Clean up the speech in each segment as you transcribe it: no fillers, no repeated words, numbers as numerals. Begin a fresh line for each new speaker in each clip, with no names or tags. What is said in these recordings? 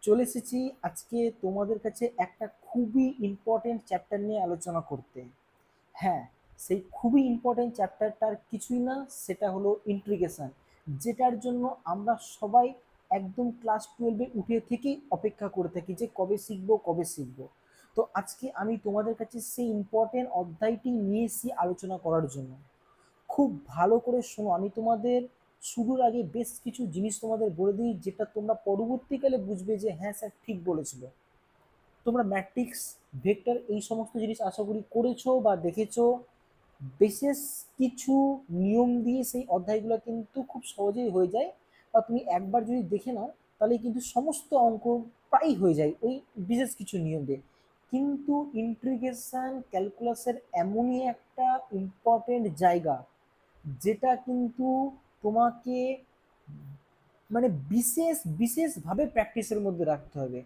চলে এসেছি আজকে তোমাদের কাছে একটা খুবই ইম্পর্টেন্ট চ্যাপ্টার নিয়ে আলোচনা করতে। হ্যাঁ, সেই খুবই ইম্পর্টেন্ট চ্যাপ্টারটার কিছুই না, সেটা হলো ইন্ট্রিগেশন, যেটার জন্য আমরা সবাই একদম ক্লাস 12-এ উঠে থেকেই অপেক্ষা করে থাকি যে কবে শিখবো কবে শিখবো। তো আজকে আমি তোমাদের কাছে সেই ইম্পর্টেন্ট অধ্যায়টি নিয়ে এসেছি আলোচনা করার জন্য। খুব ভালো করে শোনো, আমি তোমাদের শুরুর আগে বেশ কিছু জিনিস তোমাদের বলে দিই, যেটা তোমরা পরবর্তীকালে বুঝবে যে হ্যাঁ স্যার ঠিক বলেছিল। তোমরা ম্যাট্রিক্স, ভেক্টর এই সমস্ত জিনিস আশা করি করেছো বা দেখেছো। বিশেষ কিছু নিয়ম দিয়ে সেই অধ্যায়গুলো কিন্তু খুব সহজেই হয়ে যায়, বা তুমি একবার যদি দেখে নাও তাহলে কিন্তু সমস্ত অঙ্ক প্রায় হয়ে যায় ওই বিশেষ কিছু নিয়ম দিয়ে। কিন্তু ইন্টিগ্রেশন ক্যালকুলাসের এমনই একটা ইম্পর্টেন্ট জায়গা, যেটা কিন্তু তোমাকে মানে বিশেষ বিশেষভাবে প্র্যাকটিসের মধ্যে রাখতে হবে।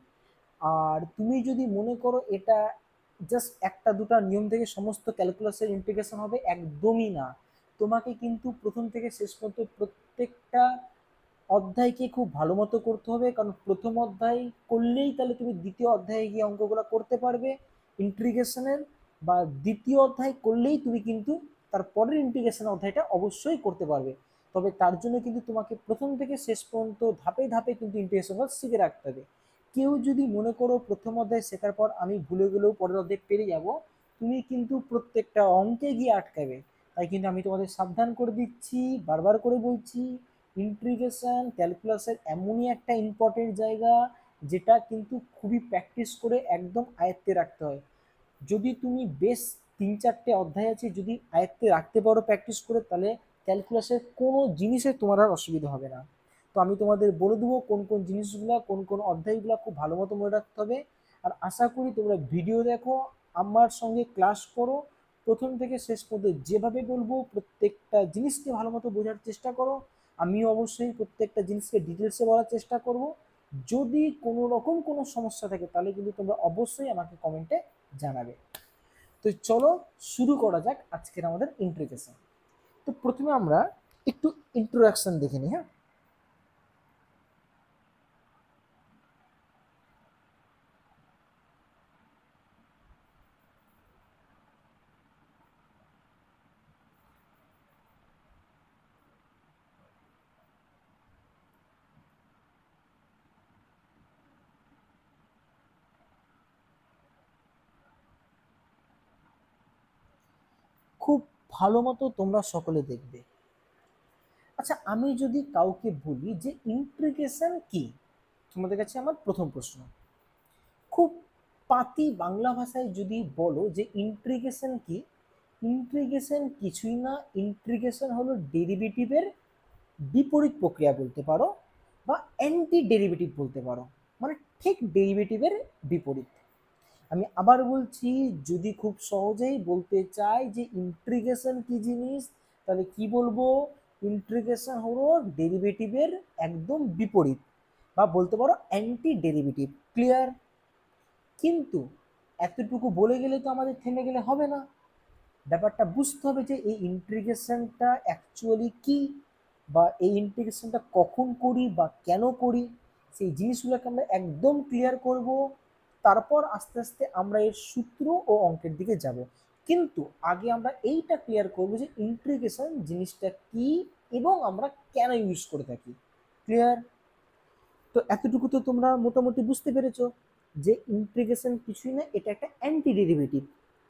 আর তুমি যদি মনে করো এটা জাস্ট একটা দুটা নিয়ম থেকে সমস্ত ক্যালকুলাসের ইন্টিগ্রেশন হবে, একদমই না। তোমাকে কিন্তু প্রথম থেকে শেষ পর্যন্ত প্রত্যেকটা অধ্যায়কে খুব ভালো মতো করতে হবে, কারণ প্রথম অধ্যায় করলেই তাহলে তুমি দ্বিতীয় অধ্যায়ে গিয়ে অঙ্কগুলো করতে পারবে ইন্টিগ্রেশনের, বা দ্বিতীয় অধ্যায় করলেই তুমি কিন্তু তারপরের ইন্টিগ্রেশন অধ্যায়টা অবশ্যই করতে পারবে। তবে তার জন্য কিন্তু তোমাকে প্রথম থেকে শেষ পর্যন্ত ধাপে ধাপে কিন্তু ইন্টিগ্রেশন শিখে রাখতে হবে। কেউ যদি মনে করো প্রথম অধ্যায় শেখার পর আমি ভুলে গেলেও পরের অধ্যায় পেরে যাব, তুমি কিন্তু প্রত্যেকটা অঙ্কে গিয়ে আটকাবে। তাই কিন্তু আমি তোমাদের সাবধান করে দিচ্ছি, বারবার করে বলছি, ইন্টিগ্রেশন ক্যালকুলাসের এমনই একটা ইম্পর্টেন্ট জায়গা, যেটা কিন্তু খুবই প্র্যাকটিস করে একদম আয়ত্তে রাখতে হয়। যদি তুমি বেশ 3-4টে অধ্যায় আছে যদি আয়ত্তে রাখতে পারো প্র্যাকটিস করে, তাহলে ক্যালকুলাসের কোনো জিনিসে তোমার আর অসুবিধা হবে না। তো আমি তোমাদের বলে দেবো কোন কোন জিনিসগুলো, কোন কোন অধ্যায়গুলো খুব ভালো মতো মনে রাখতে হবে। আর আশা করি তোমরা ভিডিও দেখো, আমার সঙ্গে ক্লাস করো, প্রথম থেকে শেষ পর্যন্ত যেভাবে বলবো প্রত্যেকটা জিনিসকে ভালো মতো বোঝার চেষ্টা করো। আমিও অবশ্যই প্রত্যেকটা জিনিসকে ডিটেলসে বলার চেষ্টা করব। যদি কোনো রকম কোনো সমস্যা থাকে তাহলে কিন্তু তোমরা অবশ্যই আমাকে কমেন্টে জানাবে। তো চলো শুরু করা যাক আজকের আমাদের ইন্ট্রোডাকশন। তো প্রথমে আমরা একটু ইন্ট্রোডাকশন দেখে নিই। হ্যাঁ, খুব ভালো মতো তোমরা সকলে দেখবে। আচ্ছা, আমি যদি কাউকে বলি যে ইন্ট্রিগেশন কি, তোমাদের কাছে আমার প্রথম প্রশ্ন, খুব পাতি বাংলা ভাষায় যদি বলো যে ইন্ট্রিগেশন কি, ইন্ট্রিগেশন কিছুই না, ইন্ট্রিগেশন হলো ডেরিভেটিভের বিপরীত প্রক্রিয়া বলতে পারো, বা অ্যান্টি ডেরিভেটিভ বলতে পারো, মানে ঠিক ডেরিভেটিভের বিপরীত। আমি আবার বলছি, যদি খুব সহজেই বলতে চাই যে ইন্টিগ্রেশন কি জিনিস, তাহলে কি বলবো, ইন্টিগ্রেশন হলো ডেরিভেটিভের একদম বিপরীত, বা বলতে পারো অ্যান্টি ডেরিভেটিভ। ক্লিয়ার? কিন্তু এতটুকু বলে গেলে তো আমাদের থেমে গেলে হবে না, ব্যাপারটা বুঝতে হবে যে এই ইন্টিগ্রেশনটা অ্যাকচুয়ালি কি, বা এই ইন্টিগ্রেশনটা কখন করি বা কেন করি, সেই জিনিসগুলোকে আমরা একদম ক্লিয়ার করব। তারপর আস্তে আস্তে আমরা এর সূত্র ও অঙ্কের দিকে যাব। কিন্তু আগে আমরা এইটা ক্লিয়ার করব যে ইন্টিগ্রেশন জিনিসটা কি এবং আমরা কেন ইউজ করে থাকি। ক্লিয়ার? তো এতটুকু তো তোমরা মোটামুটি বুঝতে পেরেছো যে ইন্টিগ্রেশন কিছুই না, এটা একটা অ্যান্টি ডেরিভেটিভ।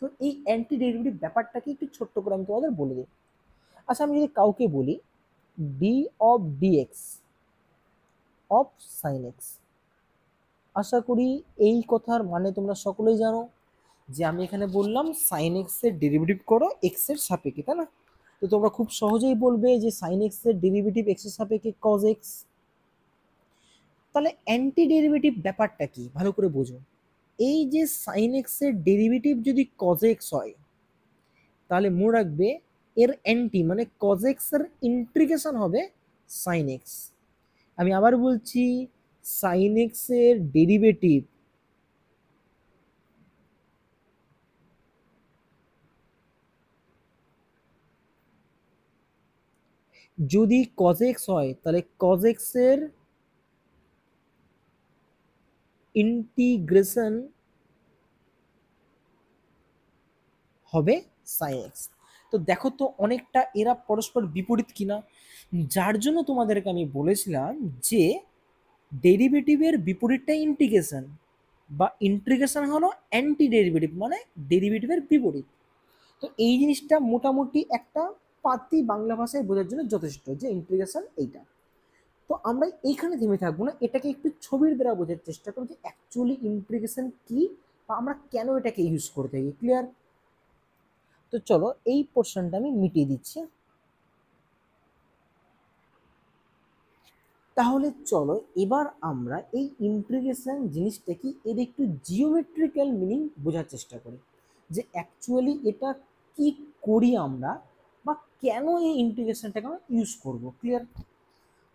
তো এই অ্যান্টি ডেরিভেটিভ ব্যাপারটাকে একটু ছোট্ট করে আমি তোমাদের বলে দিই। আচ্ছা, আমি যদি কাউকে বলি D of DX of sine X, আশা করি এই কথার মানে তোমরা সকলেই জানো, যে আমি এখানে বললাম সাইন এক্স এর ডেরিভেটিভ করো এক্স এর সাপেক্ষে, তাই না? তো তোমরা খুব সহজেই বলবে যে সাইন এক্স এর ডেরিভেটিভ এক্স এর সাপেক্ষে কজ এক্স। তাহলে অ্যান্টি ডেরিভেটিভ ব্যাপারটা কি ভালো করে বোঝো। এই যে সাইন এক্স এর ডেরিভেটিভ যদি কজ এক্স হয়, তাহলে মনে রাখবে এর অ্যান্টি মানে কজ এক্স এর ইন্টিগ্রেশন হবে সাইন এক্স। আমি আবার বলছি, সাইন এক্স এর ডেরিভেটিভ যদি কজ এক্স হয়, তাহলে কজ এক্স এর ইন্টিগ্রেশন হবে সাই এক্স। তো দেখো তো অনেকটা এরা পরস্পর বিপরীত কিনা, যার জন্য তোমাদেরকে আমি বলেছিলাম যে ডেরিভেটিভের বিপরীতটা ইন্টিগ্রেশন, বা ইন্টিগ্রেশন হলো অ্যান্টি ডেরিভেটিভ, মানে ডেরিভেটিভের বিপরীত। তো এই জিনিসটা মোটামুটি একটা পাতি বাংলা ভাষায় বোঝার জন্য যথেষ্ট যে ইন্টিগ্রেশন এইটা। তো আমরা এইখানে থেমে থাকবো না, এটাকে একটু ছবির দ্বারা বোঝার চেষ্টা করবো যে অ্যাকচুয়ালি ইন্টিগ্রেশন কি, বা আমরা কেন এটাকে ইউজ করে থাকি। ক্লিয়ার? তো চলো এই পোর্শনটা আমি মিটিয়ে দিচ্ছি। তাহলে চলো এবার আমরা এই ইন্টিগ্রেশন জিনিসটা কি, এর একটু জিওমেট্রিক্যাল মিনিং বোঝার চেষ্টা করি, যে অ্যাকচুয়ালি এটা কি করি আমরা, বা কেন এই ইন্টিগ্রেশনটাকে আমরা ইউজ করব। ক্লিয়ার?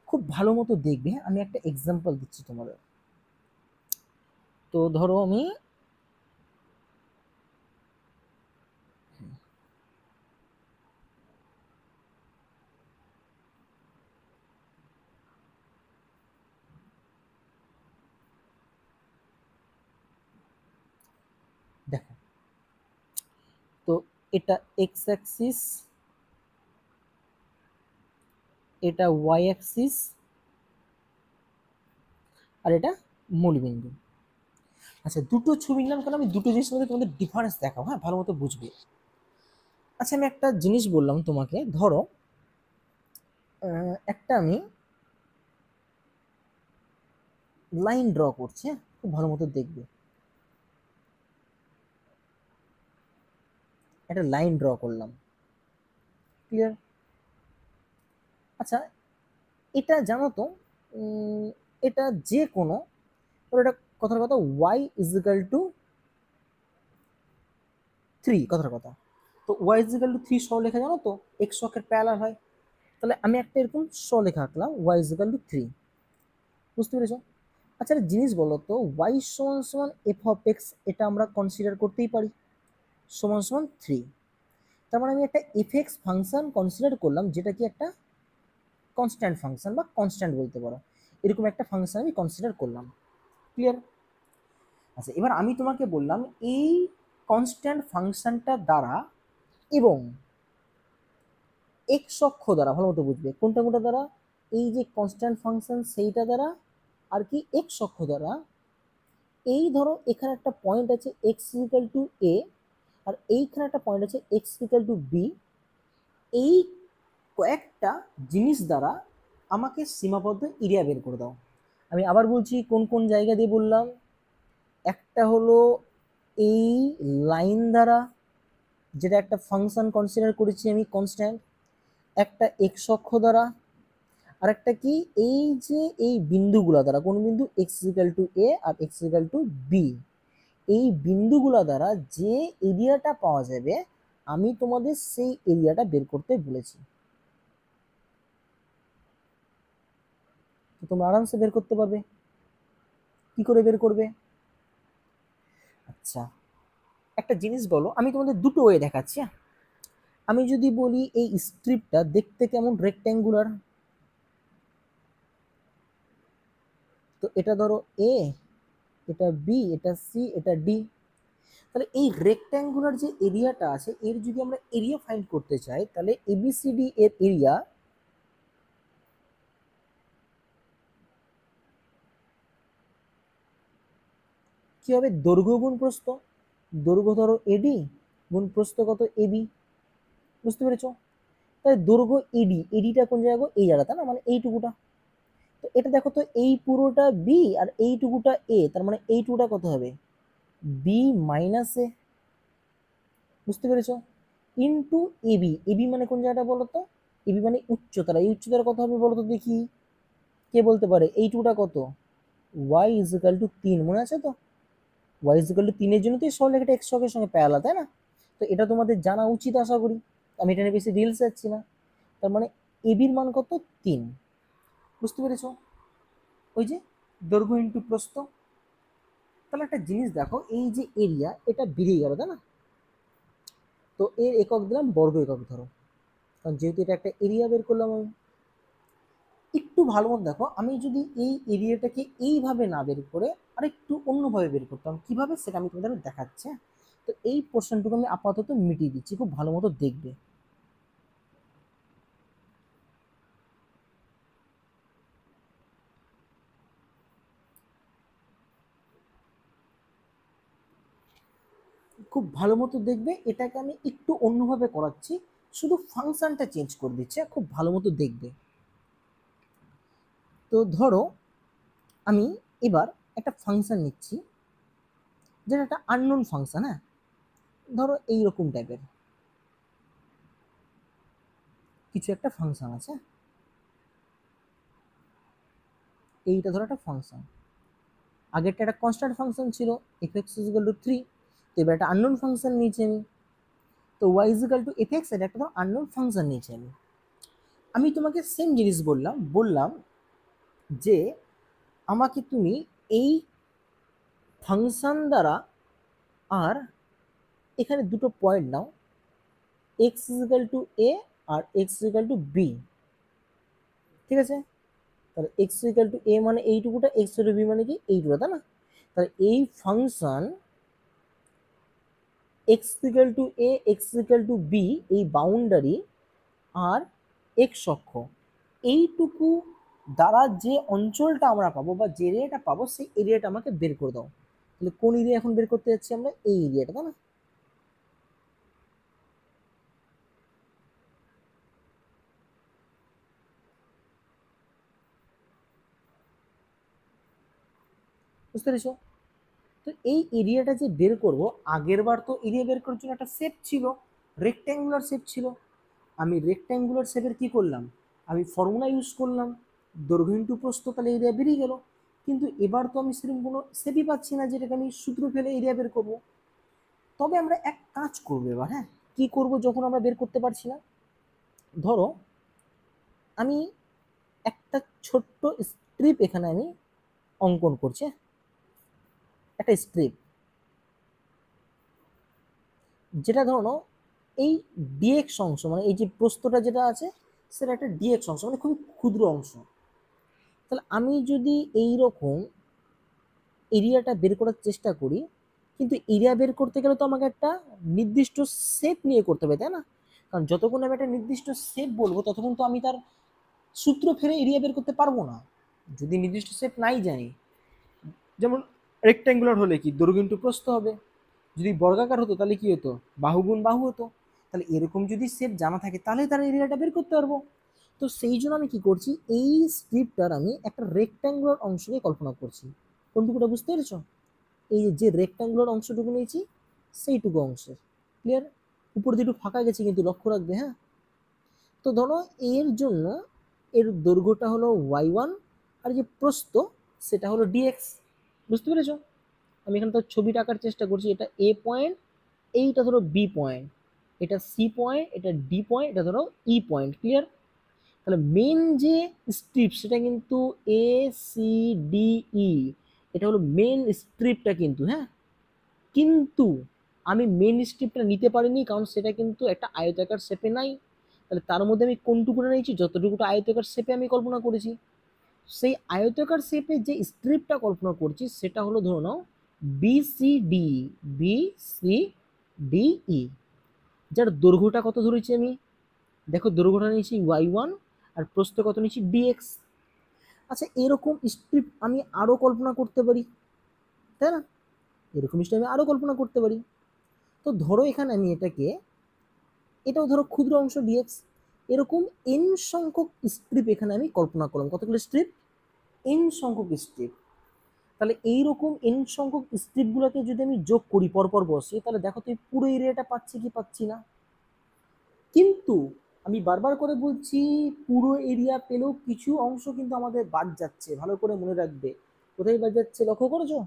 খুব ভালো মতো দেখবে, আমি একটা এক্সাম্পল দিচ্ছি তোমাদের। তো ধরো আমি দেখো, তো এটা এক্স অ্যাক্সিস, এটা ওয়াই অ্যাক্সিস, আর এটা মূলবিন্দু। আচ্ছা, দুটো ছবি নিলাম কারণ আমি দুটো জিনিসের মধ্যে তোমাদের ডিফারেন্স দেখাবো, হ্যাঁ, ভালো মতো বুঝবে। আচ্ছা, আমি একটা জিনিস বললাম তোমাকে, ধরো একটা আমি লাইন ড্র করছি, হ্যাঁ, খুব ভালো মতো দেখবে। একটা লাইন ড্র করলাম। ক্লিয়ার? আচ্ছা, এটা জানো তো, এটা যে কোনো, এটা কথার কথা ওয়াই ইজিক্যাল টু 3, কথার কথা। তো ওয়াই ইজিক্যাল টু 3 লেখা জানো তো, এক্স অক্ষের প্যারালাল হয়। তাহলে আমি একটা এরকম লেখা আঁকলাম, ওয়াই ইজিক্যাল টু 3। বুঝতে পেরেছো? আচ্ছা, একটা জিনিস বলো তো, ওয়াই সমান সমান এফ অফ এক্স, এটা আমরা কনসিডার করতেই পারি, সমান সমান 3। তার মানে আমি একটা এফ এক্স ফাংশন কনসিডার করলাম, যেটা কি একটা কনস্ট্যান্ট ফাংশন, বা কনস্ট্যান্ট বলতে পারো, এরকম একটা ফাংশন আমি কনসিডার করলাম। ক্লিয়ার? আচ্ছা, এবার আমি তোমাকে বললাম এই কনস্ট্যান্ট ফাংশনটা দ্বারা এবং এক্স অক্ষ দ্বারা, ভালো মতো বুঝবে কোনটা কোনটা দ্বারা, এই যে কনস্ট্যান্ট ফাংশন সেইটা দ্বারা, আর কি এক্স অক্ষ দ্বারা, এই ধরো এখানে একটা পয়েন্ট আছে এক্স ইকুয়াল টু এ, আর এইখানে একটা পয়েন্ট আছে এক্স ইকুয়াল টু বি, এই কয়েকটা জিনিস দ্বারা আমাকে সীমাবদ্ধ এরিয়া বের করে দাও। আমি আবার বলছি, কোন কোন জায়গা দিয়ে বললাম, একটা হলো এই লাইন দ্বারা, যেটা একটা ফাংশন কনসিডার করেছি আমি কনস্ট্যান্ট, একটা এক্স অক্ষ দ্বারা, আর একটা কি এই যে এই বিন্দুগুলা দ্বারা, কোন বিন্দু, এক্স ইকুয়াল টু এ আর এক্স ইকুয়াল টু বি, এই বিন্দুগুলা দ্বারা যে এরিয়াটা পাওয়া যাবে, আমি তোমাদের সেই এরিয়াটা বের করতে বলেছি। তো তোমরা আরামসে বের করতে পারবে। কি করে বের করবে? আচ্ছা, একটা জিনিস বলো, আমি তোমাদের দুটো ওয়ে দেখাচ্ছি, হ্যাঁ? আমি যদি বলি এই স্ট্রিপটা দেখতে কেমন, রেক্ট্যাঙ্গুলার, তো এটা ধরো এ, এটা বি, এটা সি, এটা ডি। তাহলে এই রেক্ট্যাঙ্গুলার যে এরিয়াটা আছে, এর যদি আমরা এরিয়া ফাইন্ড করতে চাই, তাহলে এবিসিডি এর এরিয়া কি হবে, দৈর্ঘ্য গুণ প্রস্থ। দৈর্ঘ্য ধরো এডি গুণ প্রস্থ কত, এবি। বুঝতে পেরেছো? তাহলে দৈর্ঘ্য এডি, এডিটা কোন জায়গা, এই জায়গাটা না, মানে এইটুকুটা। তো এটা দেখো তো, এই পুরোটা বি আর এইটুকুটা এ, তার মানে এইটুকুটা কত হবে, বি মাইনাস এ। বুঝতে পেরেছো? ইন্টু এবি, এবি মানে কোন জায়গাটা বলো তো, এবি মানে উচ্চতারা, এই উচ্চতারা কত হবে বলো তো দেখি, কে বলতে পারে, এইটুকুটা কত, ওয়াই ইজিক্যাল টু 3, মনে আছে তো? ওয়াই ইজিক্যাল টু 3 এর জন্য তো এই সরলরেখাটা এক্স অক্ষের সঙ্গে প্যারালাল, তাই না? তো এটা তোমাদের জানা উচিত আশা করি, আমি এটা নিয়ে বেশি রিলস যাচ্ছি না। তার মানে এবির মান কত, 3। বুঝতে পেরেছো? ওই যে দৈর্ঘ্য ইন্টু প্রস্থ। তাহলে একটা জিনিস দেখো, এই যে এরিয়া, এটা বেরিয়ে গেল, তাই না? তো এর একক দিলাম বর্গ একক ধরো, কারণ যেহেতু এটা একটা এরিয়া বের করলাম আমি। একটু ভালো মতো দেখো, আমি যদি এই এরিয়াটাকে এইভাবে না বের করে আরেকটু অন্যভাবে বের করতাম। কিভাবে সেটা আমি তোমাদের দেখাচ্ছি। তো এই পোর্শনটুকু আমি আপাতত মিটিয়ে দিচ্ছি, খুব ভালো মতো দেখবে। খুব ভালো মতো দেখবে, এটাকে আমি একটু অন্যভাবে করাচ্ছি, শুধু ফাংশনটা চেঞ্জ করে দিচ্ছে, খুব ভালো মতো দেখবে। তো ধরো আমি এবার একটা ফাংশন নিচ্ছি, যেটা একটা আননোন ফাংশন। হ্যাঁ, ধরো এইরকম টাইপের কিছু একটা ফাংশন আছে, এইটা ধরো একটা ফাংশন, আগেরটা একটা কনস্ট্যান্ট ফাংশন ছিল f(x)=3, তো এবার একটা আননোন ফাংশন নিয়েছি আমি, তো y(f(x), এটা একটা ধরো আননোন ফাংশন নিয়েছি আমি। আমি তোমাকে সেম জিনিস বললাম যে আমাকে তুমি এই ফাংশন দ্বারা আর এখানে দুটো পয়েন্ট নাও, x=a আর x=b, ঠিক আছে? তাহলে x=a মানে এইটুকুটা, x=b মানে কি এইটুকুটা, তাই না? তাহলে এই ফাংশন x=a x=b, এই বাউন্ডারি আর এক্স অক্ষ, এইটুকু দ্বারা যে অঞ্চলটা আমরা পাবো বা যে এরিয়াটা পাবো, সেই এরিয়াটা আমাকে বের করে দাও। তাহলে কোন এরিয়া এখন বের করতে যাচ্ছি আমরা? এই এরিয়াটা, তাই না? বুঝতে পেরেছো? তো এই এরিয়াটা যে বের করব, আগের বার তো এরিয়া বের করার জন্য একটা শেপ ছিল, রেক্ট্যাঙ্গুলার শেপ ছিল। আমি রেক্ট্যাঙ্গুলার শেপের কি করলাম, আমি ফর্মুলা ইউজ করলাম, দৈর্ঘ্য ইন্টু প্রস্থ, তাহলে এরিয়া বেরিয়ে গেল। কিন্তু এবার তো আমি সেরকম কোনো শেপই পাচ্ছি না যেটাকে আমি সূত্র ফেলে এরিয়া বের করব। তবে আমরা এক কাজ করবো এবার। হ্যাঁ, কি করব যখন আমরা বের করতে পারছি না? ধরো আমি একটা ছোট্ট স্ট্রিপ এখানে আমি অঙ্কন করছি, একটা স্ট্রিপ, যেটা ধরো এই ডিএক্স অংশ, মানে এই যে প্রস্থটা যেটা আছে সেটা একটা ডিএক্স অংশ, মানে খুবই ক্ষুদ্র অংশ। তাহলে আমি যদি এই রকম এরিয়াটা বের করার চেষ্টা করি, কিন্তু এরিয়া বের করতে গেলে তো আমাকে একটা নির্দিষ্ট শেপ নিয়ে করতে হবে, তাই না? কারণ যতক্ষণ আমি একটা নির্দিষ্ট শেপ বলবো ততক্ষণ তো আমি তার সূত্র ফেলে এরিয়া বের করতে পারবো না, যদি নির্দিষ্ট শেপ নাই জানি। যেমন রেক্ট্যাঙ্গুলার হলে কি দৈর্ঘ্য ইন্টু প্রস্থ হবে, যদি বর্গাকার হতো তাহলে কি হতো, বাহু গুণ বাহু হতো। তাহলে এরকম যদি শেপ জানা থাকে তাহলে তার এরিয়াটা বের করতে পারবো। তো সেই জন্য আমি কি করছি, এই স্ট্রিপটার আমি একটা রেক্ট্যাঙ্গুলার অংশকে কল্পনা করছি। কোনটুকুটা বুঝতে পেরেছো? এই যে রেক্ট্যাঙ্গুলার অংশটুকু নিয়েছি সেইটুকু অংশের, ক্লিয়ার? উপর দিয়ে একটু ফাঁকা গেছে কিন্তু লক্ষ্য রাখবে। হ্যাঁ, তো ধরো এর জন্য এর দৈর্ঘ্যটা হলো y1 আর যে প্রস্থ সেটা হলো dx। বুঝতে পেরেছো? আমি এখানে তো ছবিটা আঁকার চেষ্টা করছি, এটা এ পয়েন্ট, এইটা ধরো বি পয়েন্ট, এটা সি পয়েন্ট, এটা ডি পয়েন্ট, এটা ধরো ই পয়েন্ট, ক্লিয়ার? তাহলে মেন যে স্ট্রিপ সেটা কিন্তু এ সি ডি ই, এটা হলো মেন স্ট্রিপটা কিন্তু। হ্যাঁ, কিন্তু আমি মেন স্ট্রিপটা নিতে পারিনি কারণ সেটা কিন্তু একটা আয়তাকার শেপে নাই। তাহলে তার মধ্যে আমি কোনটুকুটা নিয়েছি, যতটুকুটা আয়তাকার শেপে আমি কল্পনা করেছি। সেই আয়তাকার শেপে যে স্ট্রিপটা কল্পনা করছি সেটা হলো ধরো নাও বিসিডি, বিসিডিই, যার দৈর্ঘ্যটা কত ধরেছি আমি, দেখো দৈর্ঘ্যটা নিয়েছি y1 আর প্রস্থ কত নিয়েছি dx। আচ্ছা, এরকম স্ট্রিপ আমি আরো কল্পনা করতে পারি, তাই না? এরকম স্ট্রিপ আমি আরো কল্পনা করতে পারি। তো ধরো এখানে আমি এটাকে, এটাও ধরো ক্ষুদ্র অংশ dx, এরকম n সংখ্যক স্ট্রিপ এখানে আমি কল্পনা করলাম। কতগুলো স্ট্রিপ? n সংখ্যক স্ট্রিপ। তাহলে এইরকম n সংখ্যক স্ট্রিপগুলোকে যদি আমি যোগ করি পরপর বসে, তাহলে দেখো তো এই পুরো এরিয়াটা পাচ্ছি কি পাচ্ছি না? কিন্তু আমি বারবার করে বলছি, পুরো এরিয়া পেলেও কিছু অংশ কিন্তু আমাদের বাদ যাচ্ছে, ভালো করে মনে রাখবে। কোথায় বাদ যাচ্ছে লক্ষ্য করেছো?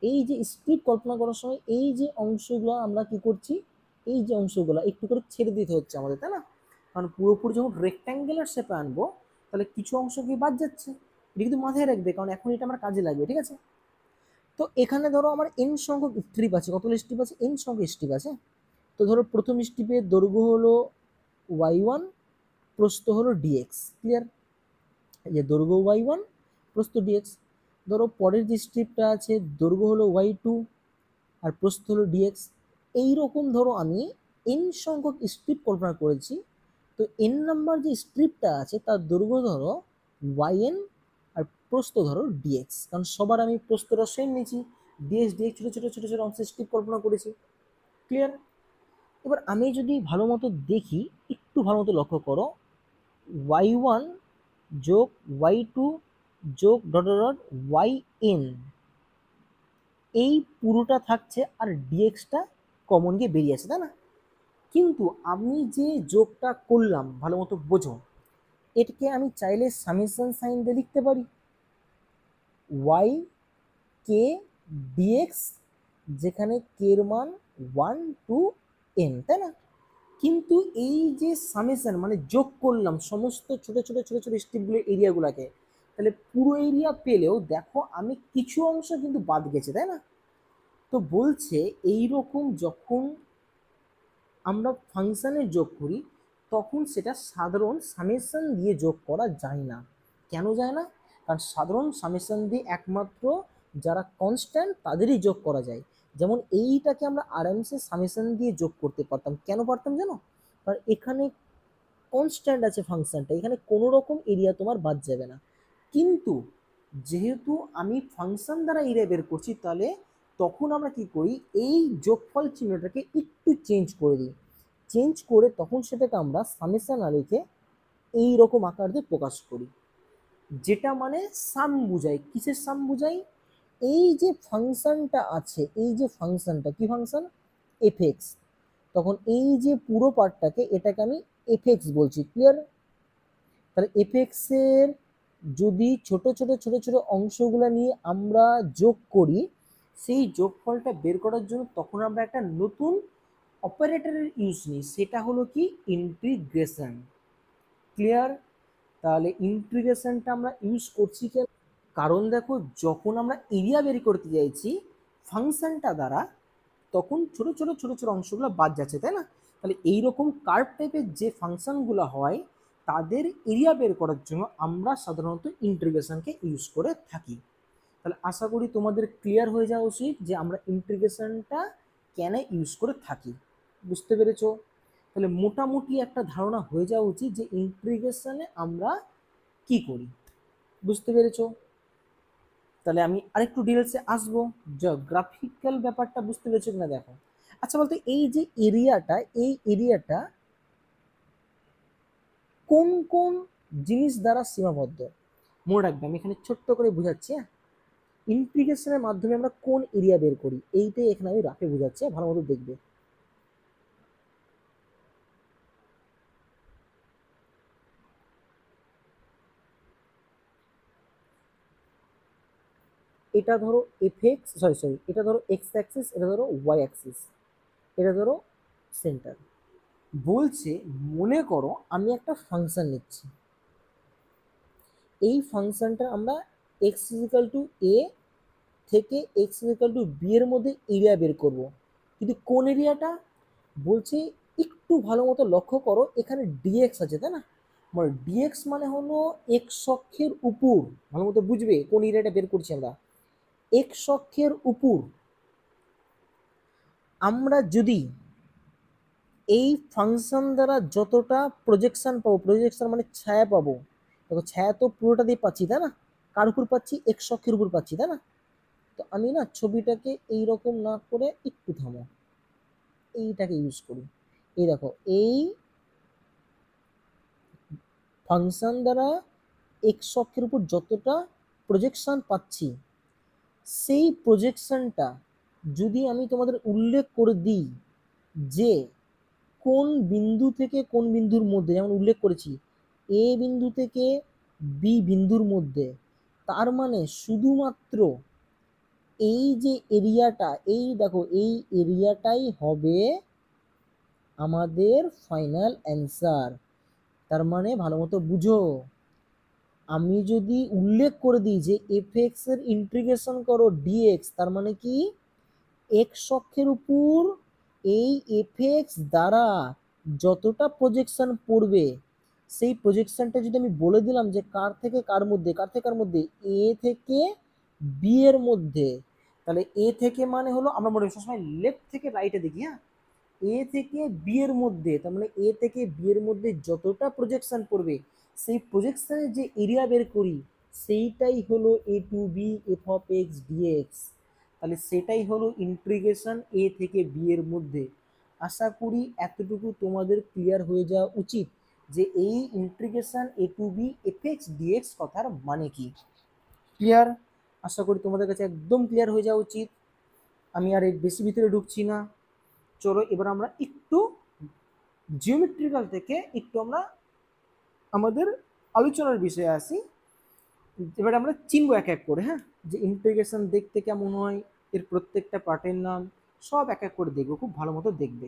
এই যে স্ট্রিপ কল্পনা করার সময় এই যে অংশগুলো আমরা কি করছি, এই যে অংশগুলো একটু করে ছেড়ে দিতে হচ্ছে আমাদের, তাই না? কারণ পুরোপুরি যখন রেক্ট্যাঙ্গুলার শেপে আনবো তাহলে কিছু অংশ কি বাদ যাচ্ছে, এটা কিন্তু মাথায় রাখবে, কারণ এখন এটা আমার কাজে লাগবে, ঠিক আছে? তো এখানে ধরো আমার এন সংখ্যক স্ট্রিপ আছে, কতগুলো স্ট্রিপ আছে? এন সংখ্যক স্ট্রিপ আছে। তো ধরো প্রথম স্ট্রিপের দৈর্ঘ্য হলো y1, প্রস্থ হলো dx, ক্লিয়ার? এই যে দৈর্ঘ্য y1, প্রস্থ dx। ধরো পরের যে স্ট্রিপটা আছে দৈর্ঘ্য হলো y2 আর প্রস্থ হলো dx। এইরকম ধরো আমি n সংখ্যক স্ট্রিপ কল্পনা করেছি। তো n নাম্বার যে স্ট্রিপটা আছে তার দৈর্ঘ্য ধরো yn আর প্রস্থ ধরো dx, কারণ সবার আমি প্রস্থটা সেম নিয়েছি, dx dx ছোট ছোট ছোট ছোট অংশের স্ট্রিপ কল্পনা করেছি। ক্লিয়ার? এবার আমি যদি ভালো মতো দেখি, একটু ভালো মতো লক্ষ্য করো, y1 যোগ y2 যোগ ডট ডট ডট yn, এই পুরোটা থাকছে আর ডিএক্সটা কমন গিয়ে বেরিয়ে আছে, তাই না? কিন্তু আমি যে যোগটা করলাম ভালো মতো বোঝো, এটাকে আমি চাইলে সামেশন সাইন দিয়ে লিখতে পারি, ওয়াই কে ডিএক্স, যেখানে কে এর মান 1 টু n, তাই না? কিন্তু এই যে সামেশন মানে যোগ করলাম সমস্ত ছোট ছোট ছোট ছোট স্ট্রিপগুলো এরিয়াগুলোকে, তাহলে পুরো এরিয়া পেলেও দেখো আমি কিছু অংশ কিন্তু বাদ গেছে, তাই না? তো বলছে এই রকম যখন আমরা ফাংশানের যোগ করি তখন সেটা সাধারণ সামেশন দিয়ে যোগ করা যায় না। কেন যায় না? কারণ সাধারণ সামেশন দিয়ে একমাত্র যারা কনস্ট্যান্ট তাদেরই যোগ করা যায়। যেমন এইটাকে আমরা আরামসে সামেশন দিয়ে যোগ করতে পারতাম। কেন পারতাম জানো? কারণ এখানে কনস্ট্যান্ট আছে ফাংশনটা, এখানে কোনো রকম এরিয়া তোমার বাদ যাবে না। কিন্তু যেহেতু আমি ফাংশন দ্বারা এরিয়া বের করছি, তাহলে তখন আমরা কি করি, এই যোগফল চিহ্নটাকে একটু চেঞ্জ করে দিই। চেঞ্জ করে তখন সেটাকে আমরা সামেশন না লিখে এইরকম আকার দিয়ে প্রকাশ করি, যেটা মানে সাম বুঝাই। কিসের সাম বুঝাই? এই যে ফাংশনটা আছে, এই যে ফাংশনটা কি ফাংশন, এফএক্স, তখন এই যে পুরো পার্টটাকে এটাকে আমি এফএক্স বলছি। ক্লিয়ার? তাহলে এফএক্স এর যদি ছোট ছোট ছোট ছোট অংশগুলো নিয়ে আমরা যোগ করি, সেই যোগফলটা বের করার জন্য তখন আমরা একটা নতুন অপারেটরের ইউজ নিই, সেটা হলো কি ইন্টিগ্রেশন। ক্লিয়ার? তাহলে ইন্টিগ্রেশনটা আমরা ইউজ করছি কেন? কারণ দেখো যখন আমরা এরিয়া বের করতে চাইছি ফাংশনটা দ্বারা, তখন ছোট ছোট ছোট ছোট অংশগুলো বাদ যাচ্ছে, তাই না? তাহলে এইরকম কার্ভ টাইপের যে ফাংশনগুলো হয় তাদের এরিয়া বের করার জন্য আমরা সাধারণত ইন্টিগ্রেশনকে ইউজ করে থাকি। তাহলে আশা করি তোমাদের ক্লিয়ার হয়ে যাওয়া উচিত যে আমরা ইন্টিগ্রেশনটা কেন ইউজ করে থাকি। বুঝতে পেরেছো? তাহলে মোটামুটি একটা ধারণা হয়ে যাওয়া উচিত যে ইন্টিগ্রেশনে আমরা কি করি। বুঝতে পেরেছো? তাহলে আমি আরেকটু ডিটেলসে আসবো। জিওগ্রাফিক্যাল ব্যাপারটা বুঝতে পেরেছো কিনা দেখো। আচ্ছা বলতো, এই যে এরিয়াটা, এই এরিয়াটা কোন কোন জিনিস দ্বারা সীমাবদ্ধ? মনে রাখবে আমি এখানে ছোট্ট করে বুঝাচ্ছি। হ্যাঁ, ইন্টিগ্রেশনের মাধ্যমে আমরা কোন এরিয়া বের করি এইটাই এখানে আমি রাফে বুঝাচ্ছি, ভালো মতো দেখবে। এটা ধরো এফএক্স, সরি সরি, এটা ধরো এক্স অ্যাক্সিস, এটা ধরো ওয়াই অ্যাক্সিস, এটা ধরো সেন্টার। বলছে মনে করো আমি একটা ফাংশন নিচ্ছি, এই ফাংশনটা আমরা এক্স ইজিক্যাল টু এ থেকে এক্স ইজিক্যাল টু বি এর মধ্যে এরিয়া বের করব। কিন্তু কোন এরিয়াটা? বলছে একটু ভালো মতো লক্ষ্য করো, এখানে ডিএক্স আছে, তাই না? মানে ডিএক্স মানে হলো এক্স অক্ষের উপর। ভালো মতো বুঝবে কোন এরিয়াটা বের করছি আমরা। এক্স অক্ষের উপর আমরা যদি এই ফাংশন দ্বারা যতটা প্রজেকশন পাবো, প্রজেকশন মানে ছায়া পাবো, দেখো ছায়া তো পুরোটা দিয়ে পাচ্ছি, তাই না? কার উপর পাচ্ছি? এক্স অক্ষের উপর পাচ্ছি, তাই না? তো আমি না ছবিটাকে এইরকম না করে একটু থামো, এইটাকে ইউজ করি। এই দেখো, এই ফাংশন দ্বারা এক্স অক্ষের উপর যতটা প্রজেকশন পাচ্ছি, সেই প্রজেকশনটা যদি আমি তোমাদের উল্লেখ করে দিই যে কোন বিন্দু থেকে কোন বিন্দুর মধ্যে, যেমন উল্লেখ করেছি এ বিন্দু থেকে বি বিন্দুর মধ্যে, তার মানে শুধুমাত্র এই যে এরিয়াটা, এই দেখো এই এরিয়াটাই হবে আমাদের ফাইনাল অ্যান্সার। তার মানে ভালো মতো বুঝো, আমি যদি উল্লেখ করে দিই যে এফ এক্স এর ইন্টিগ্রেশন করো ডিএক্স, তার মানে কি এক্স অক্ষের উপর এই এফ এক্স দ্বারা যতটা প্রজেকশন পড়বে, সেই প্রজেকশনটা যদি আমি বলে দিলাম যে কার থেকে কার মধ্যে, কার থেকে কার মধ্যে, এ থেকে বি এর মধ্যে, তাহলে এ থেকে মানে হলো আমরা মনে করি সবসময় লেফট থেকে রাইটে দেখি, হ্যাঁ, এ থেকে বি এর মধ্যে, তার মানে এ থেকে বি এর মধ্যে যতটা প্রজেকশন পড়বে সেই প্রজেকশনের যে এরিয়া বের করি সেইটাই হলো A to B F of x DX. তাহলে সেটাই হলো ইন্টিগ্রেশন এ থেকে বি এর মধ্যে। আশা করি এতটুকু তোমাদের ক্লিয়ার হয়ে যাওয়া উচিত যে এই integration A to B F x DX কথার মানে কি। ক্লিয়ার? আশা করি তোমাদের কাছে একদম ক্লিয়ার হয়ে যাওয়া উচিত। আমি আর এর বেশি ভিতরে ঢুকছি না। চলো এবার আমরা একটু জিওমেট্রিক্যাল থেকে একটু আমরা আমাদের আলোচনার বিষয়ে আসি। এবার আমরা চিনবো এক এক করে, হ্যাঁ, যে ইন্টিগ্রেশন দেখতে কেমন হয়, এর প্রত্যেকটা পার্টের নাম সব এক এক করে দেখবো, খুব ভালো মতো দেখবে।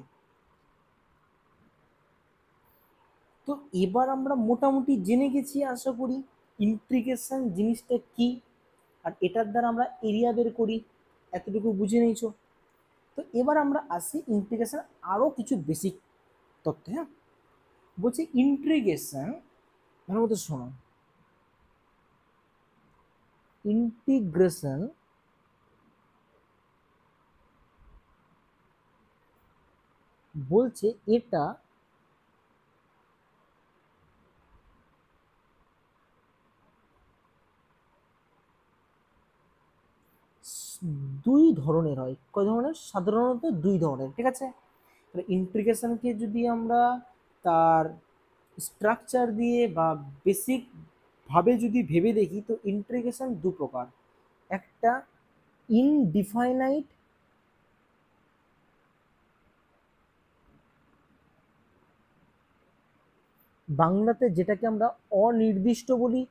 তো এবার আমরা মোটামুটি জেনে গেছি আশা করি ইন্টিগ্রেশন জিনিসটা কি, আর এটার দ্বারা আমরা এরিয়া বের করি, এতটুকু বুঝে নিয়েছো। তো এবার আমরা আসি ইন্টিগ্রেশন আরো কিছু বেসিক তথ্য, হ্যাঁ। বলছি ইন্টিগ্রেশন, ভালো মতো শোনো, ইন্টিগ্রেশন বলছে এটা দুই ধরনের হয়। কয় ধরনের? সাধারণত দুই ধরনের, ঠিক আছে। তাহলে ইন্টিগ্রেশনকে যদি আমরা তার স্ট্রাকচার দিয়ে বা বেসিক ভাবে যদি ভেবে দেখি তো ইন্টিগ্রেশন দু প্রকার। একটা ইনডিফাইনাইট, বাংলাতে যেটাকে আমরা অনির্দিষ্ট বলি,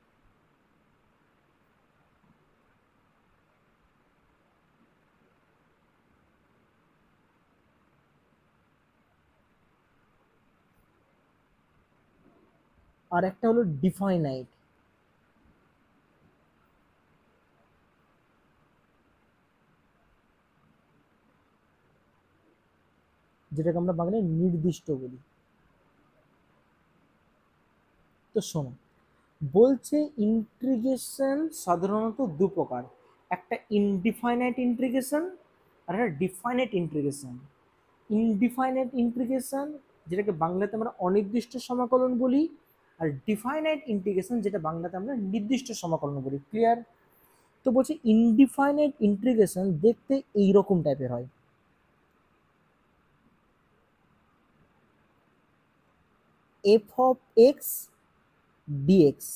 আর একটা হলো ডিফাইনাইট, যেটাকে আমরা বাংলায় নির্দিষ্ট বলি। তো শোনো, বলছে ইন্টিগ্রেশন সাধারণত দু প্রকার, একটা ইনডিফাইনাইট ইন্টিগ্রেশন আর একটা ডিফাইনাইট ইন্টিগ্রেশন। ইনডিফাইনাইট ইন্টিগ্রেশন যেটাকে বাংলাতে আমরা অনির্দিষ্ট সমাকলন বলি, আর ডিফাইনাইট ইন্টিগ্রেশন যেটা বাংলাতে আমরা নির্দিষ্ট সমাকলন বলি। ক্লিয়ার? তো বলছি ইনডিফাইনাইট ইন্টিগ্রেশন দেখতে এইরকম টাইপের হয়। এফ অফ এক্স ডিএক্স,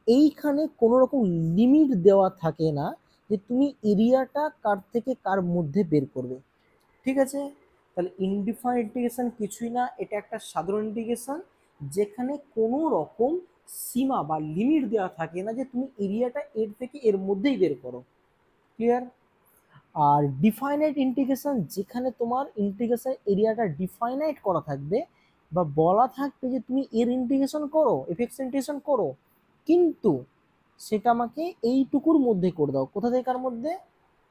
এইখানে কোনো রকম লিমিট দেওয়া থাকে না যে তুমি এরিয়াটা কার থেকে কার মধ্যে বের করবে, ঠিক আছে। তাহলে ইনডিফাইন্ড ইন্টিগ্রেশন কিছুই না, এটা একটা সাধারণ ইন্টিগ্রেশন যেখানে কোনো রকম সীমা বা লিমিট দেওয়া থাকে না যে তুমি এরিয়াটা এর থেকে এর মধ্যেই বের করো। ক্লিয়ার? আর ডিফাইনাইট ইন্টিগ্রেশন যেখানে তোমার ইন্টিগ্রেশন এরিয়াটা ডিফাইনাইট করা থাকবে বা বলা থাকবে যে তুমি এর ইন্টিগ্রেশন করো, এফএক্স ইন্টিগ্রেশন করো, কিন্তু সেটা আমাকে এইটুকুর মধ্যে করে দাও। কোথা থেকে কার মধ্যে?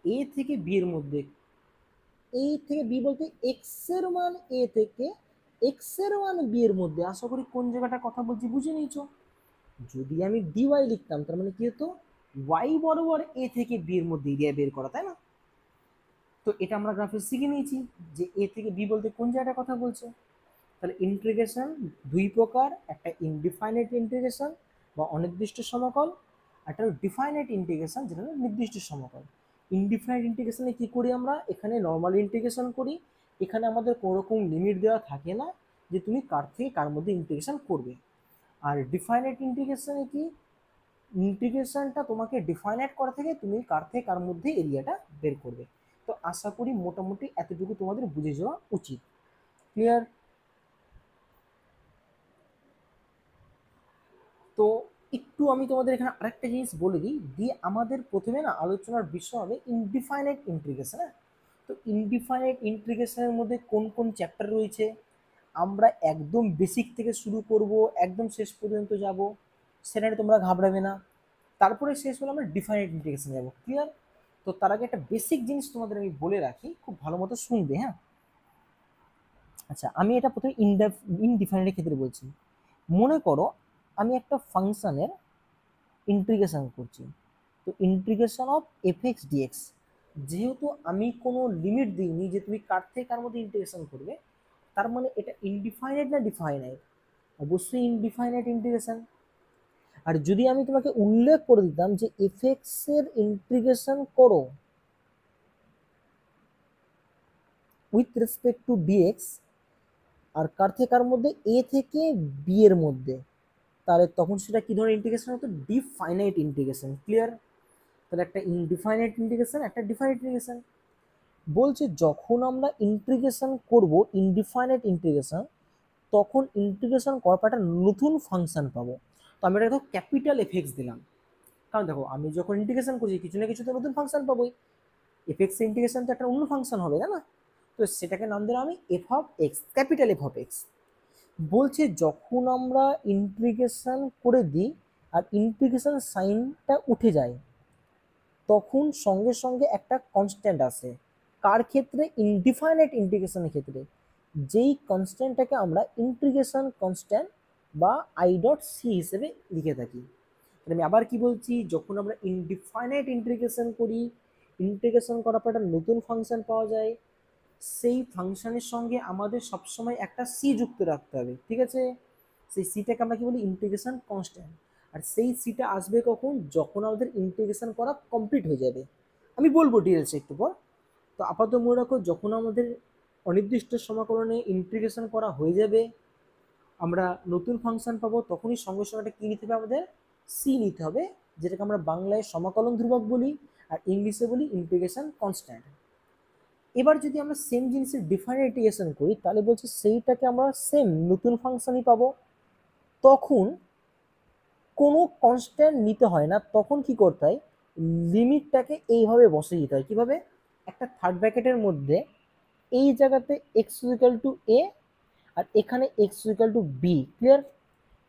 এ থেকে বি এর মধ্যে। এ থেকে বি বলতে এক্স এর মান এ থেকে এক্স এর মান বি এর মধ্যে। আশা করি কোন জায়গাটা কথা বলছি বুঝে নিয়েছো। যদি আমি ডিওয়াই লিখতাম তার মানে কি হতো? ওয়াই বরাবর এ থেকে বি এর মধ্যে এরিয়া বের করা, তাই না? তো এটা আমরা গ্রাফে শিখে নিয়েছি যে এ থেকে বি বলতে কোন জায়গাটা কথা বলছে। তাহলে ইন্টিগ্রেশন দুই প্রকার, একটা ইনডিফাইনাইট ইন্টিগ্রেশন বা অনির্দিষ্ট সমাকল, একটা ডিফাইনাইট ইন্টিগ্রেশন যেটা হলো নির্দিষ্ট সমাকল। ইনডিফাইনাইট ইন্টিগ্রেশনে কি করি আমরা? এখানে নর্মাল ইন্টিগ্রেশন করি, এখানে আমাদের কোনো রকম লিমিট দেওয়া থাকে না যে তুমি কার থেকে কার মধ্যে ইন্টিগ্রেশন করবে। আর ডিফাইনাইট ইন্টিগ্রেশনে কি, ইন্টিগ্রেশনটা তোমাকে ডিফাইনাইট করা থেকে তুমি কার থেকে কার মধ্যে এরিয়াটা বের করবে। তো আশা করি মোটামুটি এতটুকু তোমাদের বুঝে যাওয়া উচিত। ক্লিয়ার? তো একটু আমি তোমাদের এখানে আরেকটা জিনিস বলে দিই, দিয়ে আমাদের প্রথমে না আলোচনার বিষয় হবে ইনডিফাইনাইট ইন্টিগ্রেশন। হ্যাঁ, তো ইনডিফাইনাইট ইন্টিগ্রেশনের মধ্যে কোন কোন চ্যাপ্টার রয়েছে আমরা একদম বেসিক থেকে শুরু করব, একদম শেষ পর্যন্ত যাব, সেটা নিয়ে তোমরা ঘাবড়াবে না। তারপরে শেষ হলে আমরা ডিফাইনাইট ইন্টিগ্রেশন যাব। ক্লিয়ার? তো তার আগে একটা বেসিক জিনিস তোমাদের আমি বলে রাখি, খুব ভালো মতো শুনবে, হ্যাঁ। আচ্ছা, আমি এটা প্রথমে ইনডিফাইনাইটের ক্ষেত্রে বলছি। মনে করো আমি একটা ফাংশনের ইন্টিগ্রেশন করছি, তো integration of f x dx, যেহেতু আমি কোনো লিমিট দিইনি যে তুমি কার থেকে কার মধ্যে ইন্টিগ্রেশন করবে, তার মানে এটা ইনডিফাইনাইট না ডিফাইনাইট? অবশ্যই ইনডিফাইনাইট ইন্টিগ্রেশন। আর যদি আমি তোমাকে উল্লেখ করে দিতাম যে এফ এক্স এর ইন্টিগ্রেশন করো উইথ রেসপেক্ট টু ডিএক্স, আর কার থেকে কার মধ্যে, এ থেকে বি এর মধ্যে, তাহলে তখন সেটা কি ধরনের ইন্টিগ্রেশন হতো? Definite integration. ক্লিয়ার? তাহলে একটা ইনডিফাইনাইট ইন্টিগ্রেশন, একটা ডিফাইনাইট ইন্টিগ্রেশন। বলছে যখন আমরা ইন্টিগ্রেশন করব ইনডিফাইনাইট ইন্টিগ্রেশন, তখন ইন্টিগ্রেশন করার পর একটা নতুন ফাংশন পাবো। তো আমি এটা ক্যাপিটাল এফ এক্স দিলাম, কারণ দেখো আমি যখন ইন্টিগ্রেশন করছি কিছু না কিছু তো নতুন ফাংশন পাবোই। এফ এক্স ইন্টিগ্রেশন তো একটা অন্য ফাংশন হবে, তাই না? তো সেটাকে নাম দিলাম আমি F of x, capital F of x. বলছে যখন আমরা ইন্টিগ্রেশন করে দিই আর ইন্টিগ্রেশন সাইনটা উঠে যায়, তখন সঙ্গে সঙ্গে একটা কনস্ট্যান্ট আসে। কার ক্ষেত্রে? ইনডিফাইনাইট ইন্টিগ্রেশনের ক্ষেত্রে। যেই কনস্ট্যান্টটাকে আমরা ইন্টিগ্রেশন কনস্ট্যান্ট বা আই ডট সি হিসেবে লিখে থাকি। আমি আবার কি বলছি, যখন আমরা ইনডিফাইনাইট ইন্টিগ্রেশন করি, ইন্টিগ্রেশন করার পর একটা নতুন ফাংশন পাওয়া যায়, সেই ফাংশনের সঙ্গে আমাদের সবসময় একটা সি যুক্ত রাখতে হবে, ঠিক আছে? সেই সিটাকে আমরা কি বলি? Integration constant. আর সেই সিটা আসবে কখন? যখন আমাদের ইন্টিগ্রেশন করা কমপ্লিট হয়ে যাবে। আমি বলবো ডিটেলস একটু পর। তো আপাতত মনে রাখো, যখন আমাদের অনির্দিষ্ট সমাকলনে ইন্টিগ্রেশন করা হয়ে যাবে, আমরা নতুন ফাংশন পাবো, তখনই সঙ্গে সঙ্গে একটা কী নিতে হবে? আমাদের সি নিতে হবে, যেটাকে আমরা বাংলায় সমাকলন ধ্রুবক বলি আর ইংলিশে বলি ইন্টিগ্রেশন কনস্ট্যান্ট। এবার যদি আমরা সেম জিনিসের ডিফারেন্ট ইন্টিগ্রেশন করি, তাহলে বলছে সেইটাকে আমরা সেম নতুন ফাংশনই পাবো। তখন কোনো কনস্ট্যান্ট নিতে হয় না, তখন কি করতে হয়? লিমিটটাকে এইভাবে বসে দিতে হয়। কিভাবে? একটা থার্ড ব্র্যাকেটের মধ্যে এই জায়গাতে এক্স ইকুয়াল টু এ আর এখানে x equal to b. Clear?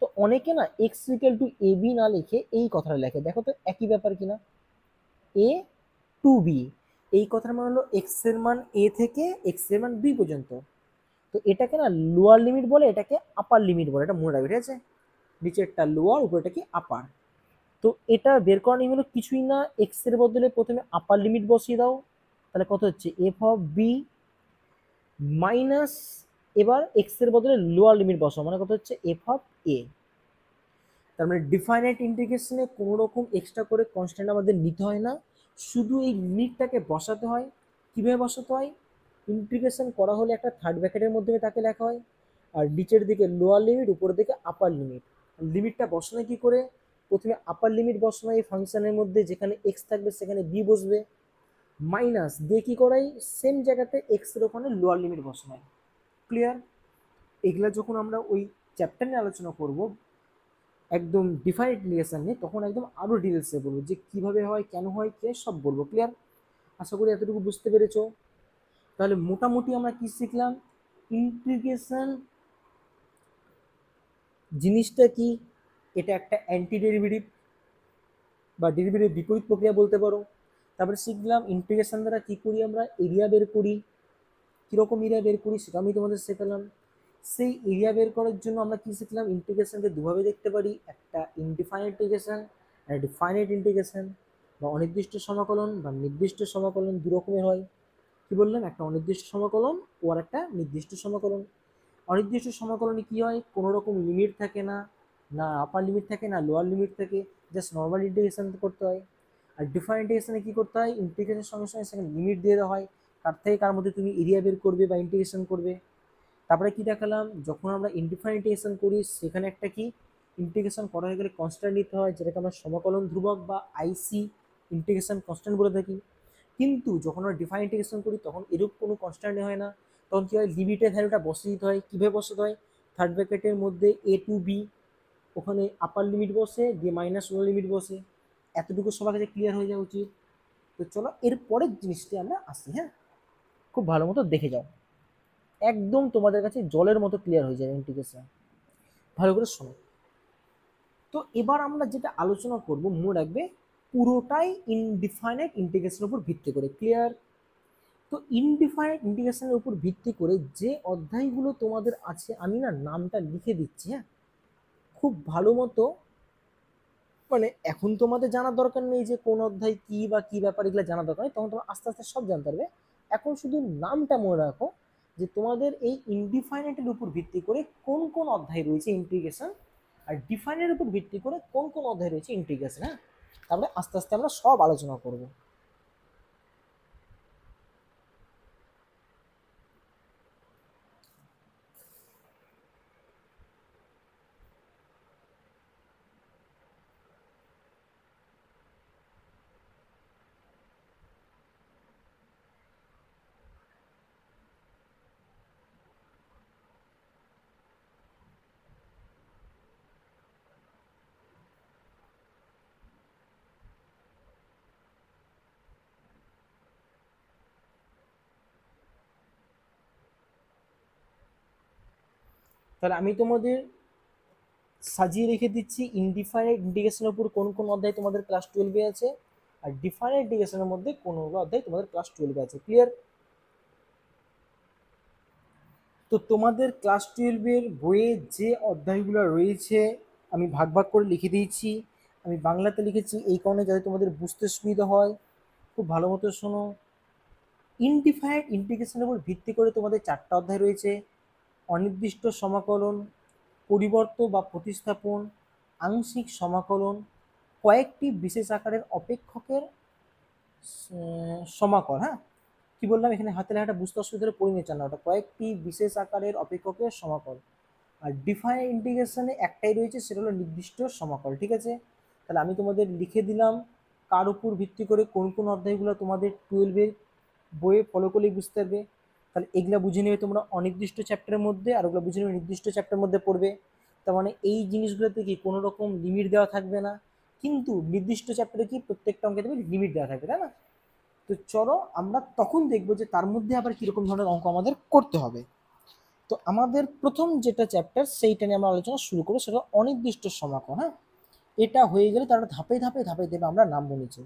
তো অনেকে না x equal to a b না লিখে এই কথাটা লেখে, দেখো তো একই ব্যাপার কিনা। এ টু বি, এই কথার মানে হলো এক্স এর মান এ থেকে এক্স এর মান বি পর্যন্ত। তো এটাকে না লোয়ার লিমিট বলে, এটাকে আপার লিমিট বলে, এটা মনে রাখবে, ঠিক আছে? নিচেরটা লোয়ার, উপরেটা কি আপার। তো এটা বের করার নিয়ম হলো কিছুই না, এক্স এর বদলে প্রথমে আপার লিমিট বসিয়ে দাও, তাহলে কত হচ্ছে? এফ অফ বি মাইনাস, এবার এক্স এর বদলে লোয়ার লিমিট বসাও, মানে কত হচ্ছে? এফ অফ এ। তার মানে ডিফাইনাইট ইন্টিগ্রেশনে কোনো রকম এক্সট্রা করে কনস্ট্যান্ট আমাদের নিতে হয় না, শুধু এই লিমিটটাকে বসাতে হয়। কীভাবে বসাতে হয়? ইন্টিগ্রেশন করা হলে একটা থার্ড ব্র্যাকেটের মধ্যে তাকে লেখা হয়, আর নিচের দিকে লোয়ার লিমিট, উপরের দিকে আপার লিমিট। লিমিটটা বসানো কি করে? প্রথমে আপার লিমিট বসানো এই ফাংশনের মধ্যে, যেখানে এক্স থাকবে সেখানে বি বসবে, মাইনাস দিয়ে কি করাই? সেম জায়গাতে এক্স এর ওখানে লোয়ার লিমিট বসানো। ক্লিয়ার? এগুলা যখন আমরা ওই চ্যাপ্টার নিয়ে আলোচনা করব একদম ডিফাইন্ড ইন্টিগ্রেশন নিয়ে, তখন একদম আরো ডিটেলসে বলবো যে কিভাবে হয়, কেন হয়, কে সব বলবো। ক্লিয়ার? আশা করি এতটুকু বুঝতে পেরেছো। তাহলে মোটামুটি আমরা কি শিখলাম? ইন্টিগ্রেশন জিনিসটা কি? এটা একটা অ্যান্টি ডেরিভেটিভ বা ডেরিভেটিভ বিপরীত প্রক্রিয়া বলতে পারো। তারপরে শিখলাম ইন্টিগ্রেশন দ্বারা কি করি? আমরা এরিয়া বের করি। কীরকম এরিয়া বের করি সেটা আমি তোমাদের শেখালাম। সেই এরিয়া বের করার জন্য আমরা কি শিখলাম? ইন্টিগ্রেশনকে দুভাবে দেখতে পারি, একটা ইনডিফাইনাইট ইন্টিগ্রেশন আর ডিফাইনাইট ইন্টিগ্রেশন, বা অনির্দিষ্ট সমাকলন বা নির্দিষ্ট সমাকলন, দু রকমের হয়। কি বললাম? একটা অনির্দিষ্ট সমাকলন ও আর একটা নির্দিষ্ট সমাকলন। অনির্দিষ্ট সমাকলনে কি হয়? কোনো রকম লিমিট থাকে না, না আপার লিমিট থাকে না লোয়ার লিমিট থাকে, জাস্ট নর্মাল ইন্টিগ্রেশন করতে হয়। আর ডিফারেন্ট ইন্টিগ্রেশনে কি করতে হয়? ইন্টিগ্রেশনের সঙ্গে সঙ্গে সেখানে লিমিট দিয়ে দেওয়া হয়, কার থেকে কার মধ্যে তুমি এরিয়া বের করবে বা ইন্টিগ্রেশন করবে। তারপরে কি দেখালাম? যখন আমরা ইনডিফাইনাইট ইন্টিগ্রেশন করি সেখানে একটা কি ইন্টিগ্রেশন করা হয়ে গেলে কনস্ট্যান্ট নিতে হয়, যেটাকে আমরা সমাকলন ধ্রুবক বা আইসি ইন্টিগ্রেশন কনস্ট্যান্ট বলে থাকি। কিন্তু যখন আমরা ডিফাইন ইন্টিগ্রেশন করি তখন এরূপ কোনো কনস্ট্যান্ট হয় না, তখন কী হয়? লিমিটের ভ্যালুটা বসিয়ে দিতে হয়। কীভাবে বসাতে হয়? থার্ড ব্র্যাকেটের মধ্যে এ টু বি, ওখানে আপার লিমিট বসে দিয়ে মাইনাস লোয়ার লিমিট বসে। এতটুকু সবার কাছে ক্লিয়ার হয়ে যাওয়া উচিত। তো চলো এর পরের জিনিসটি আমরা আসি। হ্যাঁ, খুব ভালো মতো দেখে যাও, একদম তোমাদের কাছে জলের মতো ক্লিয়ার হয়ে যাবে ইন্টিগ্রেশন। ভালো করে শোনো। তো এবার আমরা যেটা আলোচনা করব, মনে রাখবে পুরোটাই ইনডিফাইনাইট ইন্টিগ্রেশনের উপর ভিত্তি করে। ক্লিয়ার? তো ইনডিফাইনাইট ইন্টিগ্রেশনের উপর ভিত্তি করে যে অধ্যায়গুলো তোমাদের আছে, আমি না নামটা লিখে দিচ্ছি। হ্যাঁ, খুব ভালো মতো মানে এখন তোমাদের জানার দরকার নেই যে কোন অধ্যায় কি বা কি ব্যাপার, এগুলো জানার দরকার নেই, তখন তোমার আস্তে আস্তে সব জানতে পারবে। এখন শুধু নামটা মনে রাখো যে তোমাদের এই ইনডিফাইনাইটের উপর ভিত্তি করে কোন কোন অধ্যায় রয়েছে ইন্টিগ্রেশন, আর ডিফাইনের উপর ভিত্তি করে কোন কোন অধ্যায় রয়েছে ইন্টিগ্রেশন। হ্যাঁ, তারপরে আস্তে আস্তে আমরা সব আলোচনা করব। তাহলে আমি তোমাদের সাজিয়ে রেখে দিচ্ছি ইনডিফাইনাইট ইন্টিগ্রেশনের উপর কোন কোন অধ্যায় তোমাদের ক্লাস 12-এ আছে, আর ডিফাইনাইট ইন্টিগ্রেশনের মধ্যে কোন অধ্যায় তোমাদের ক্লাস 12-এ আছে। ক্লিয়ার? তো তোমাদের ক্লাস 12-এর বইয়ে যে অধ্যায়গুলো রয়েছে আমি ভাগ ভাগ করে লিখে দিয়েছি। আমি বাংলাতে লিখেছি এই কারণে যাতে তোমাদের বুঝতে সুবিধা হয়। খুব ভালো মতো শোনো। ইনডিফাইনাইট ইন্টিগ্রেশনের উপর ভিত্তি করে তোমাদের 4টা অধ্যায় রয়েছে: অনির্দিষ্ট সমাকলন, পরিবর্ত বা প্রতিস্থাপন, আংশিক সমাকলন, কয়েকটি বিশেষ আকারের অপেক্ষকের সমাকল। হ্যাঁ, কি বললাম এখানে হাতে লেখাটা বুঝতে অসুবিধা হলে পড়ে নিয়ে চান না, ওটা কয়েকটি বিশেষ আকারের অপেক্ষকের সমাকল। আর ডিফাইন ইন্টিগ্রেশনে একটাই রয়েছে, সেটা হলো নির্দিষ্ট সমাকল। ঠিক আছে, তাহলে আমি তোমাদের লিখে দিলাম কার উপর ভিত্তি করে কোন কোন অধ্যায়গুলো তোমাদের 12-এর বইয়ে ফলো করলেই বুঝতে পারবে। তাহলে এগুলা বুঝে নেবে তোমরা অনির্দিষ্ট চ্যাপ্টারের মধ্যে, আর ওগুলো বুঝে নেবে নির্দিষ্ট চ্যাপ্টারের মধ্যে পড়বে। তার মানে এই জিনিসগুলোতে কি কোনো রকম লিমিট দেওয়া থাকবে না, কিন্তু নির্দিষ্ট চ্যাপ্টারে কি প্রত্যেকটা অঙ্কে দেবে লিমিট দেওয়া থাকবে, তাই না? তো চলো আমরা তখন দেখবো যে তার মধ্যে আবার কিরকম ধরনের অঙ্ক আমাদের করতে হবে। তো আমাদের প্রথম যেটা চ্যাপ্টার সেইটা নিয়ে আমরা আলোচনা শুরু করি, সেটা অনির্দিষ্ট সমাকল। হ্যাঁ, এটা হয়ে গেলে তারা ধাপে ধাপে ধাপে ধাপে আমরা নামবো নিচে।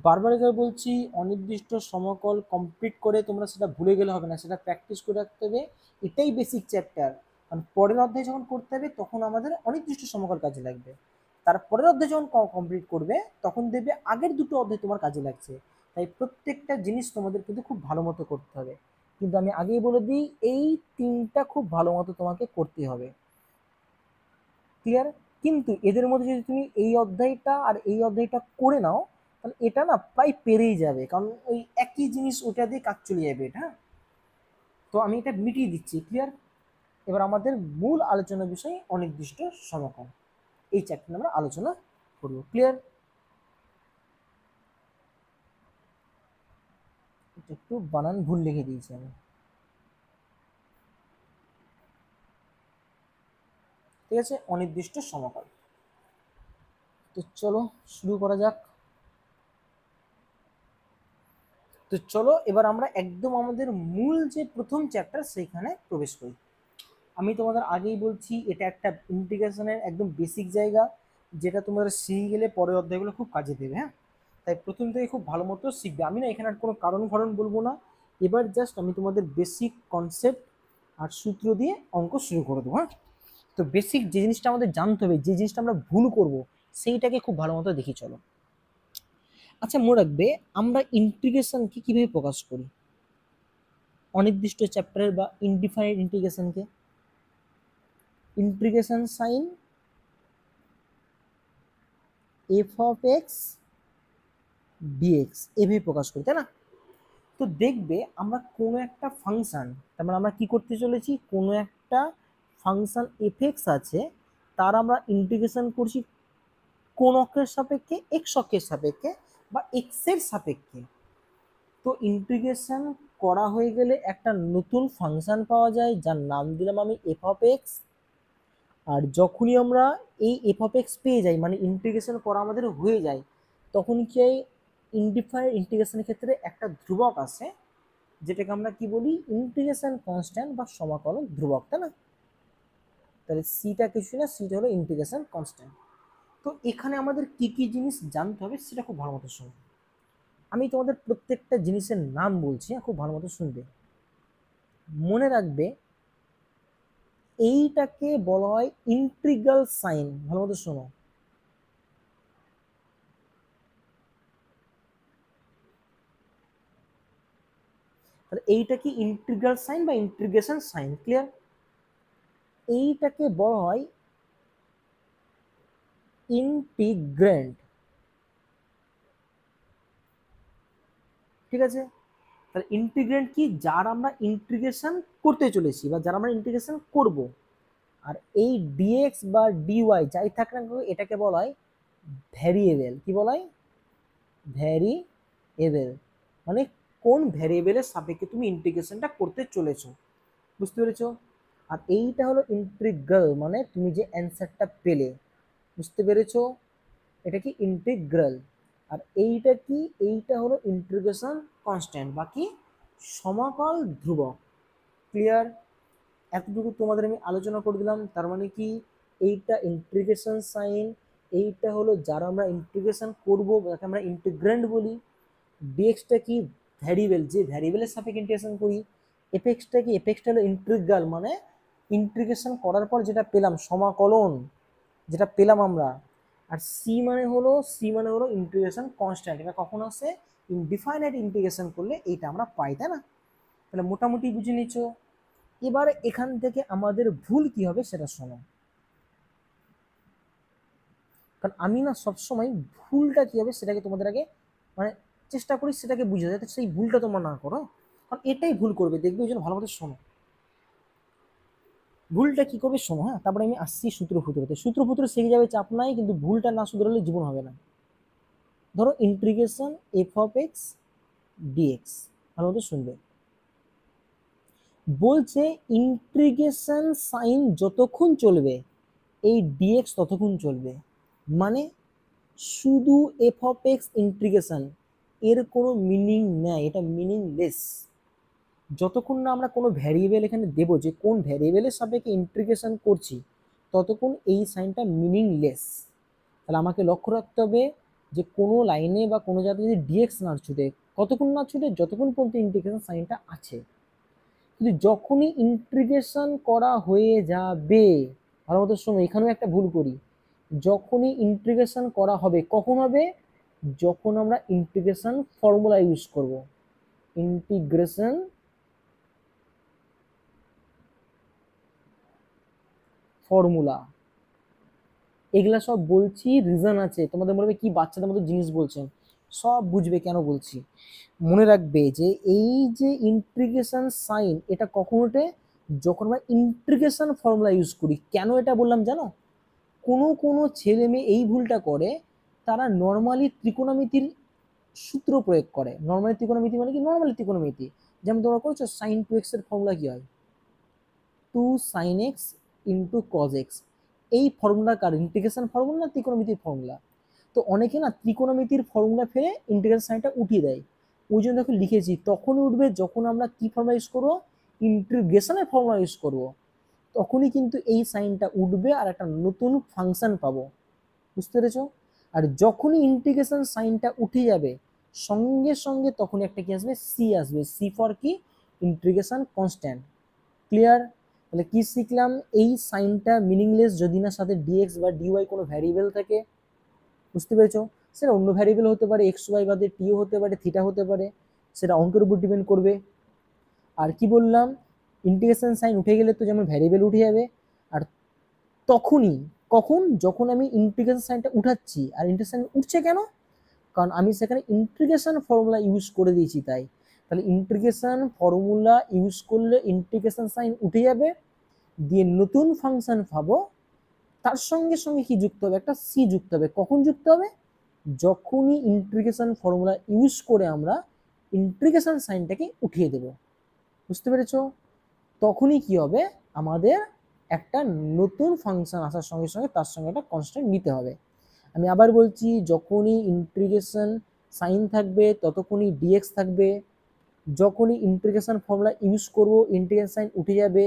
বারবার করে বলছি, অনির্দিষ্ট সমাকল কমপ্লিট করে তোমরা সেটা ভুলে গেলে হবে না, সেটা প্র্যাকটিস করে রাখতে হবে। এটাই বেসিক চ্যাপ্টার, কারণ পরের অধ্যায় যখন করতে হবে তখন আমাদের অনির্দিষ্ট সমাকল কাজে লাগবে। তার পরের অধ্যায় যখন কমপ্লিট করবে তখন দেখবে আগের দুটো অধ্যায় তোমার কাজে লাগছে। তাই প্রত্যেকটা জিনিস তোমাদের কিন্তু খুব ভালো মতো করতে হবে। কিন্তু আমি আগেই বলে দিই, এই 3টা খুব ভালো মতো তোমাকে করতে হবে। ক্লিয়ার? কিন্তু এদের মধ্যে যদি তুমি এই অধ্যায়টা আর এই অধ্যায়টা করে নাও, তাহলে এটা না প্রায় পেরেই যাবে, কারণ ওই একই জিনিস ওটা দিয়ে কাজ চলে যাবে এটা। হ্যাঁ, তো আমি এটা মিটিয়ে দিচ্ছি। ক্লিয়ার? এবার আমাদের মূল আলোচনার বিষয় অনির্দিষ্ট সমাকল, এই চ্যাপ্টারে আমরা আলোচনা করবো। ক্লিয়ার? এটা একটু বানান ভুল লিখে দিয়েছি আমি। ঠিক আছে, অনির্দিষ্ট সমাকল। তো চলো শুরু করা যাক। তো চলো এবার আমরা একদম আমাদের মূল যে প্রথম চ্যাপ্টার সেইখানে প্রবেশ করি। আমি তোমাদের আগেই বলছি এটা একটা ইন্টিগ্রেশনের একদম বেসিক জায়গা, যেটা তোমরা শিখে গেলে পরের অধ্যায়গুলো খুব কাজে দেবে। হ্যাঁ, তাই প্রথম থেকে খুব ভালো মতো শিখবে। আমি না এখানে আর কোনো কারণ ফারণ বলবো না, এবার জাস্ট আমি তোমাদের বেসিক কনসেপ্ট আর সূত্র দিয়ে অঙ্ক শুরু করে দেবো। হ্যাঁ, তো বেসিক যে জিনিসটা আমাদের জানতে হবে, যে জিনিসটা আমরা ভুল করব, সেইটাকে খুব ভালো মতো দেখি চলো। আচ্ছা, মনে রাখবে আমরা ইন্টিগ্রেশনকে কিভাবে প্রকাশ করি, অনির্দিষ্ট চ্যাপ্টারের বা ইনডিফাইনাইট ইন্টিগ্রেশনকে integration sign F of x DX এভাবে প্রকাশ করি, তাই না? তো দেখবে আমরা কোনো একটা ফাংশন, তার মানে আমরা কি করতে চলেছি, কোনো একটা ফাংশন এফ এক্স আছে, তার আমরা ইন্টিগ্রেশন করছি কোন অক্ষের সাপেক্ষে, এক্স অক্ষের সাপেক্ষে বা এক্স এর সাপেক্ষে। তো ইন্টিগ্রেশন করা হয়ে গেলে একটা নতুন ফাংশন পাওয়া যায়, যার নাম দিলাম আমি এফ অফ এক্স। আর যখনই আমরা এই এফ অফ এক্স পেয়ে যাই, মানে ইন্টিগ্রেশন করা আমাদের হয়ে যায়, তখন কি হয়, ইনডিফাইনাইট ইন্টিগ্রেশনের ক্ষেত্রে একটা ধ্রুবক আসে, যেটাকে আমরা কি বলি, ইন্টিগ্রেশন কনস্ট্যান্ট বা সমাকলন ধ্রুবক, তাই না? তাহলে সিটা কিছু না, সিটা হলো ইন্টিগ্রেশন কনস্ট্যান্ট। তো এখানে আমাদের কি কি জিনিস জানতে হবে সেটা খুব ভালো মতো শুনবে। আমি তোমাদের প্রত্যেকটা জিনিসের নাম বলছি, খুব ভালো মতো শুনবে। মনে রাখবে এইটাকে বলা হয় ইন্টিগ্রাল সাইন। ভালো মতো শোনো, তাহলে এইটা কি ইন্টিগ্রাল সাইন বা ইন্টিগ্রেশন সাইন, ক্লিয়ার? এইটাকে বলা হয় ইন্টিগ্র্যান্ড, ঠিক আছে? তাহলে ইন্টিগ্র্যান্ড কি, যার আমরা ইন্টিগ্রেশন করতে চলেছি বা যার আমরা ইন্টিগ্রেশন করব। আর এই ডিএক্স বা ডিওয়াই যাই থাক না এটাকে বলা হয় ভ্যারিয়েবল। কি বলা হয়? ভ্যারিয়েবল, মানে কোন ভ্যারিয়েবলের সাপেক্ষে তুমি ইন্টিগ্রেশনটা করতে চলেছো, বুঝতে পেরেছো? আর এইটা হলো ইন্টিগ্রাল, মানে তুমি যে অ্যান্সারটা পেলে, বুঝতে পেরেছো? এটা কি ইন্টিগ্রাল। আর এইটা কি, এইটা হলো ইন্টিগ্রেশন কনস্ট্যান্ট, বাকি সমাকল ধ্রুবক, ক্লিয়ার? এতটুকু তোমাদের আমি আলোচনা করে দিলাম। তার মানে কি, এইটা ইন্টিগ্রেশন সাইন, এইটা হলো যারা আমরা ইন্টিগ্রেশন করব যাকে আমরা ইন্টিগ্র্যান্ড বলি। ডিএক্সটা কি, ভ্যারিয়েবল, যে ভ্যারিয়েবলের সাপেক্ষে ইন্টিগ্রেশন করি। এফএক্সটা কি, এফএক্সটা হলো ইন্টিগ্রাল, মানে ইন্টিগ্রেশন করার পর যেটা পেলাম, সমাকলন যেটা পেলাম আমরা। আর সি মানে হলো ইন্টিগ্রেশন কনস্ট্যান্ট, এটা কখন আসে, ইনডিফাইনাইট ইন্টিগ্রেশন করলে এইটা আমরা পাই, তাই না? তাহলে মোটামুটি বুঝে নিচ্ছ। এবার এখান থেকে আমাদের ভুল কি হবে সেটা শোনো, কারণ আমি না সবসময় ভুলটা কি হবে সেটাকে তোমাদের আগে মানে চেষ্টা করি সেটাকে বুঝে, যাতে সেই ভুলটা তোমরা না করো, কারণ এটাই ভুল করবে, দেখবে ওই জন্য ভালো মতো শোনো। ভুলটা কি করবে শোনো, হ্যাঁ? তারপরে আমি আসছি সূত্র শিখে যাবে, চাপ নাই, কিন্তু ভুলটা না শুধরালে জীবন হবে না। ধরো integration f of x dx, ভালো মতো শুনবে। বলছে ইন্টিগ্রেশন সাইন যতক্ষণ চলবে এই ডিএক্স ততক্ষণ চলবে, মানে শুধু এফ অফ এক্স ইন্টিগ্রেশন, এর কোনো মিনিং নেই, এটা মিনিংলেস। যতক্ষণ না আমরা কোনো ভ্যারিয়েবল এখানে দেবো যে কোন ভ্যারিয়েবলের সাপেক্ষে ইন্টিগ্রেশন করছি, ততক্ষণ এই সাইনটা মিনিংলেস। তাহলে আমাকে লক্ষ্য রাখতে হবে যে কোনো লাইনে বা কোনো জায়গায় যদি ডিএক্স না ছুটে, কতক্ষণ না ছুটে, যতক্ষণ পর্যন্ত ইন্টিগ্রেশন সাইনটা আছে। কিন্তু যখনই ইন্টিগ্রেশন করা হয়ে যাবে, ভালো মতো শোনো, এখানেও একটা ভুল করি, যখনই ইন্টিগ্রেশন করা হবে, কখন হবে, যখন আমরা ইন্টিগ্রেশন ফর্মুলা ইউজ করব। ইন্টিগ্রেশন ফর্মুলা, এগুলা সব বলছি রিজন আছে, তোমাদের মনে হবে কি বাচ্চাদের মতো জিনিস বলছেন, সব বুঝবে কেন বলছি। মনে রাখবে যে এই যে ইন্টিগ্রেশন সাইন, এটা কখন ওঠে, যখন আমরা ইন্টিগ্রেশন ফর্মুলা ইউজ করি। কেন এটা বললাম জানো? কোনো কোনো ছেলে মেয়ে এই ভুলটা করে, তারা নর্মালি ত্রিকোণমিতির সূত্র প্রয়োগ করে। নর্মালি ত্রিকোণমিতি মানে কি, নর্মালি ত্রিকোণমিতি যেমন তোমরা করছো, সাইন টু এক্স এর ফর্মুলা কি হয়, 2 sin x into cos x. এই ফর্মুলা কার, ইন্টিগ্রেশন ফর্মুলা না ত্রিকোণমিতির ফর্মুলা? তো অনেকে না ত্রিকোণমিতির ফর্মুলা ফেলে ইন্টিগ্রেশন সাইনটা উঠিয়ে দেয়। ওই জন্য দেখো লিখেছি, তখনই উঠবে যখন আমরা কি ফর্মুলা ইউজ করবো, ইন্টিগ্রেশনের ফর্মুলা ইউজ করবো, তখনই কিন্তু এই সাইনটা উঠবে আর একটা নতুন ফাংশন পাবো, বুঝতে পেরেছো? আর যখনই ইন্টিগ্রেশন সাইনটা উঠে যাবে, সঙ্গে সঙ্গে তখনই একটা কি আসবে, সি আসবে। সি ফর কি, ইন্টিগ্রেশন কনস্ট্যান্ট, ক্লিয়ার? তাহলে কি শিখলাম, এই সাইনটা মিনিংলেস যদি না সাথে ডিএক্স বা ডিওয়াই কোনো ভ্যারিয়েবল থাকে, বুঝতে পেরেছো? সেটা অন্য ভ্যারিয়েবল হতে পারে, এক্স ওয়াই বাদে টিও হতে পারে, থিটা হতে পারে, সেটা অঙ্কের উপর ডিপেন্ড করবে। আর কি বললাম, ইন্টিগ্রেশন সাইন উঠে গেলে তো যেমন ভ্যারিয়েবল উঠে যাবে, আর তখনই, কখন, যখন আমি ইন্টিগ্রেশন সাইনটা উঠাচ্ছি। আর ইন্টিগ্রেশন উঠছে কেন, কারণ আমি সেখানে ইন্টিগ্রেশন ফর্মুলা ইউজ করে দিয়েছি, তাই। তাহলে ইন্টিগ্রেশন ফর্মুলা ইউজ করলে ইন্টিগ্রেশন সাইন উঠে যাবে, দিয়ে নতুন ফাংশন পাবো, তার সঙ্গে সঙ্গে কি যুক্ত হবে, একটা সি যুক্ত হবে। কখন যুক্ত হবে, যখনই ইন্টিগ্রেশন ফর্মুলা ইউজ করে আমরা ইন্টিগ্রেশন সাইনটাকে উঠিয়ে দেব, বুঝতে পেরেছো? তখনই কি হবে, আমাদের একটা নতুন ফাংশন আসার সঙ্গে সঙ্গে তার সঙ্গে একটা কনস্ট্যান্ট নিতে হবে। আমি আবার বলছি, যখনই ইন্টিগ্রেশন সাইন থাকবে ততক্ষণই ডিএক্স থাকবে, যখনই ইন্টিগ্রেশন ফর্মুলা ইউজ করব ইন্টিগ্রেশন সাইন উঠে যাবে,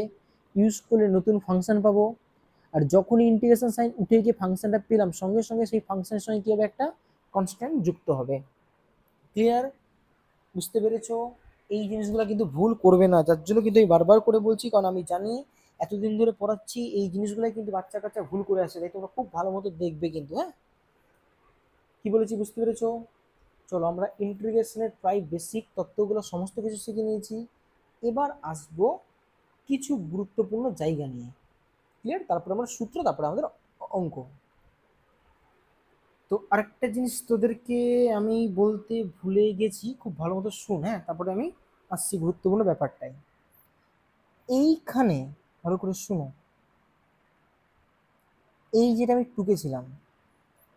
ইউজ করলে নতুন ফাংশন পাবো। আর যখনই ইন্টিগ্রেশন সাইন উঠে গিয়ে ফাংশনটা পেলাম, সঙ্গে সঙ্গে সেই ফাংশনের সঙ্গে কি হবে, একটা কনস্ট্যান্ট যুক্ত হবে, ক্লিয়ার? বুঝতে পেরেছো? এই জিনিসগুলো কিন্তু ভুল করবে না, যার জন্য কিন্তু আমি বারবার করে বলছি, কারণ আমি জানি এতদিন ধরে পড়াচ্ছি এই জিনিসগুলাই কিন্তু বাচ্চা কাচ্চা ভুল করে আসে, তাই তোমরা খুব ভালো মতো দেখবে কিন্তু, হ্যাঁ? কি বলেছি বুঝতে পেরেছো? চলো আমরা ইন্টিগ্রেশনের প্রায় বেসিক তত্ত্বগুলো সমস্ত কিছু শিখে নিয়েছি। এবার আসবো কিছু গুরুত্বপূর্ণ জায়গা নিয়ে। ক্লিয়ার? তারপরে আমরা সূত্র, তারপরে আমাদের অঙ্ক। তো আরেকটা জিনিস তোদেরকে আমি বলতে ভুলে গেছি, খুব ভালো মতো শুন, হ্যাঁ, তারপরে আমি আসছি গুরুত্বপূর্ণ ব্যাপারটাই। এইখানে ভালো করে শুনো, এই যেটা আমি টুকেছিলাম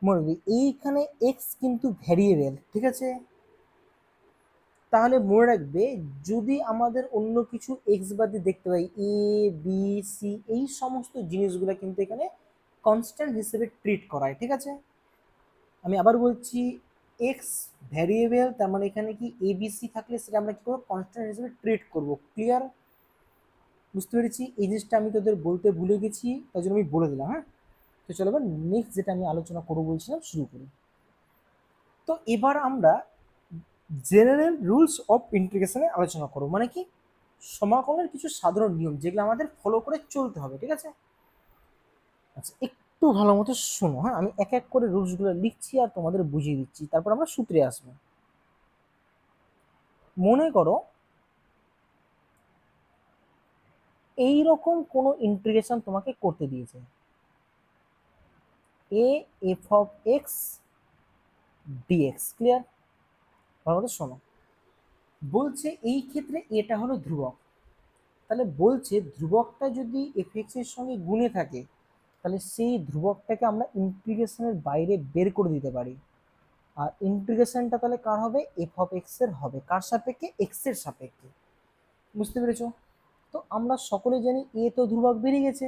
মনে রাখবি, এইখানে এক্স কিন্তু ভ্যারিয়েবল, ঠিক আছে? তাহলে মনে রাখবে, যদি আমাদের অন্য কিছু এক্স বাদে দেখতে পাই, এ বি সি, এই সমস্ত জিনিসগুলো কিন্তু এখানে কনস্ট্যান্ট হিসেবে ট্রিট করায়, ঠিক আছে? আমি আবার বলছি, এক্স ভ্যারিয়েবল, তার মানে এখানে কি এ বি সি থাকলে সেটা আমরা কি করবো, কনস্ট্যান্ট হিসেবে ট্রিট করবো। ক্লিয়ার? বুঝতে পেরেছি? এই জিনিসটা আমি তোদের বলতে ভুলে গেছি, তাই জন্য আমি বলে দিলাম। হ্যাঁ, তো চলো এবার নেক্সট যেটা আমি আলোচনা করবো বলছিলাম শুরু করি। তো এবার আমরা জেনারেল রুলস অফ ইন্টিগ্রেশনে আলোচনা করবো, মানে কি, সমাকলনের কিছু সাধারণ নিয়ম যেগুলো আমাদের ফলো করে চলতে হবে, ঠিক আছে? আচ্ছা, একটু ভালো মতো শোনো, হ্যাঁ, আমি এক এক করে রুলসগুলো লিখছি আর তোমাদের বুঝিয়ে দিচ্ছি, তারপর আমরা সূত্রে আসবো। মনে করো এই রকম কোনো ইন্টিগ্রেশন তোমাকে করতে দিয়েছে, a f of x dx. Clear? ভালো মতো শোনো, বলছে এই ক্ষেত্রে এটা হলো ধ্রুবক, তাহলে বলছে ধ্রুবকটা যদি এফ এক্স এর সঙ্গে গুণে থাকে, তাহলে সেই ধ্রুবকটাকে আমরা ইন্টিগ্রেশনের বাইরে বের করে দিতে পারি। আর ইন্টিগ্রেশনটা তাহলে কার হবে, এফ অফ এক্স এর হবে, কার সাপেক্ষে, এক্স এর সাপেক্ষে। বুঝতে পেরেছো? তো আমরা সকলে জানি এ তো ধ্রুবক বেরিয়ে গেছে,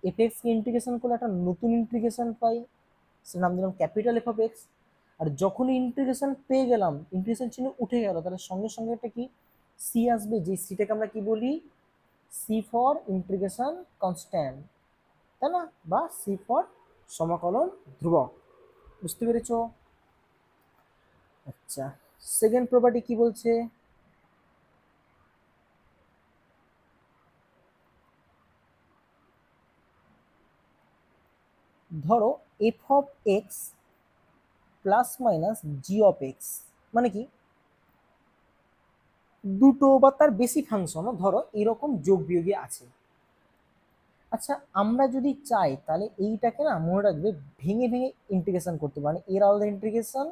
এফ এক্স কে ইন্টিগ্রেশন করলে একটা নতুন ইন্টিগ্রেশন পাই, সেটার নাম দিলাম ক্যাপিটাল এফ অফ এক্স। আর যখনই ইন্টিগ্রেশন পেয়ে গেলাম, ইন্টিগ্রেশন চিহ্ন উঠে গেল, তাহলে সঙ্গে সঙ্গে একটা কি সি আসবে, যে সিটাকে আমরা কি বলি, সি ফর ইন্টিগ্রেশন কনস্ট্যান্ট, তাই না? বা সি ফর সমাকলন ধ্রুবক। বুঝতে পেরেছো? আচ্ছা, সেকেন্ড প্রপার্টি কি বলছে, ধরো F of x plus minus G of x, মানে কি, দুটো বা তার বেশি ফাংশনও ধরো এরকম যোগ বিয়োগে আছে। আচ্ছা, আমরা যদি চাই তাহলে এইটাকে না মনে রাখবে ভেঙে ভেঙে ইন্টিগ্রেশন করতে পারি, এর আলাদা ইন্টিগ্রেশন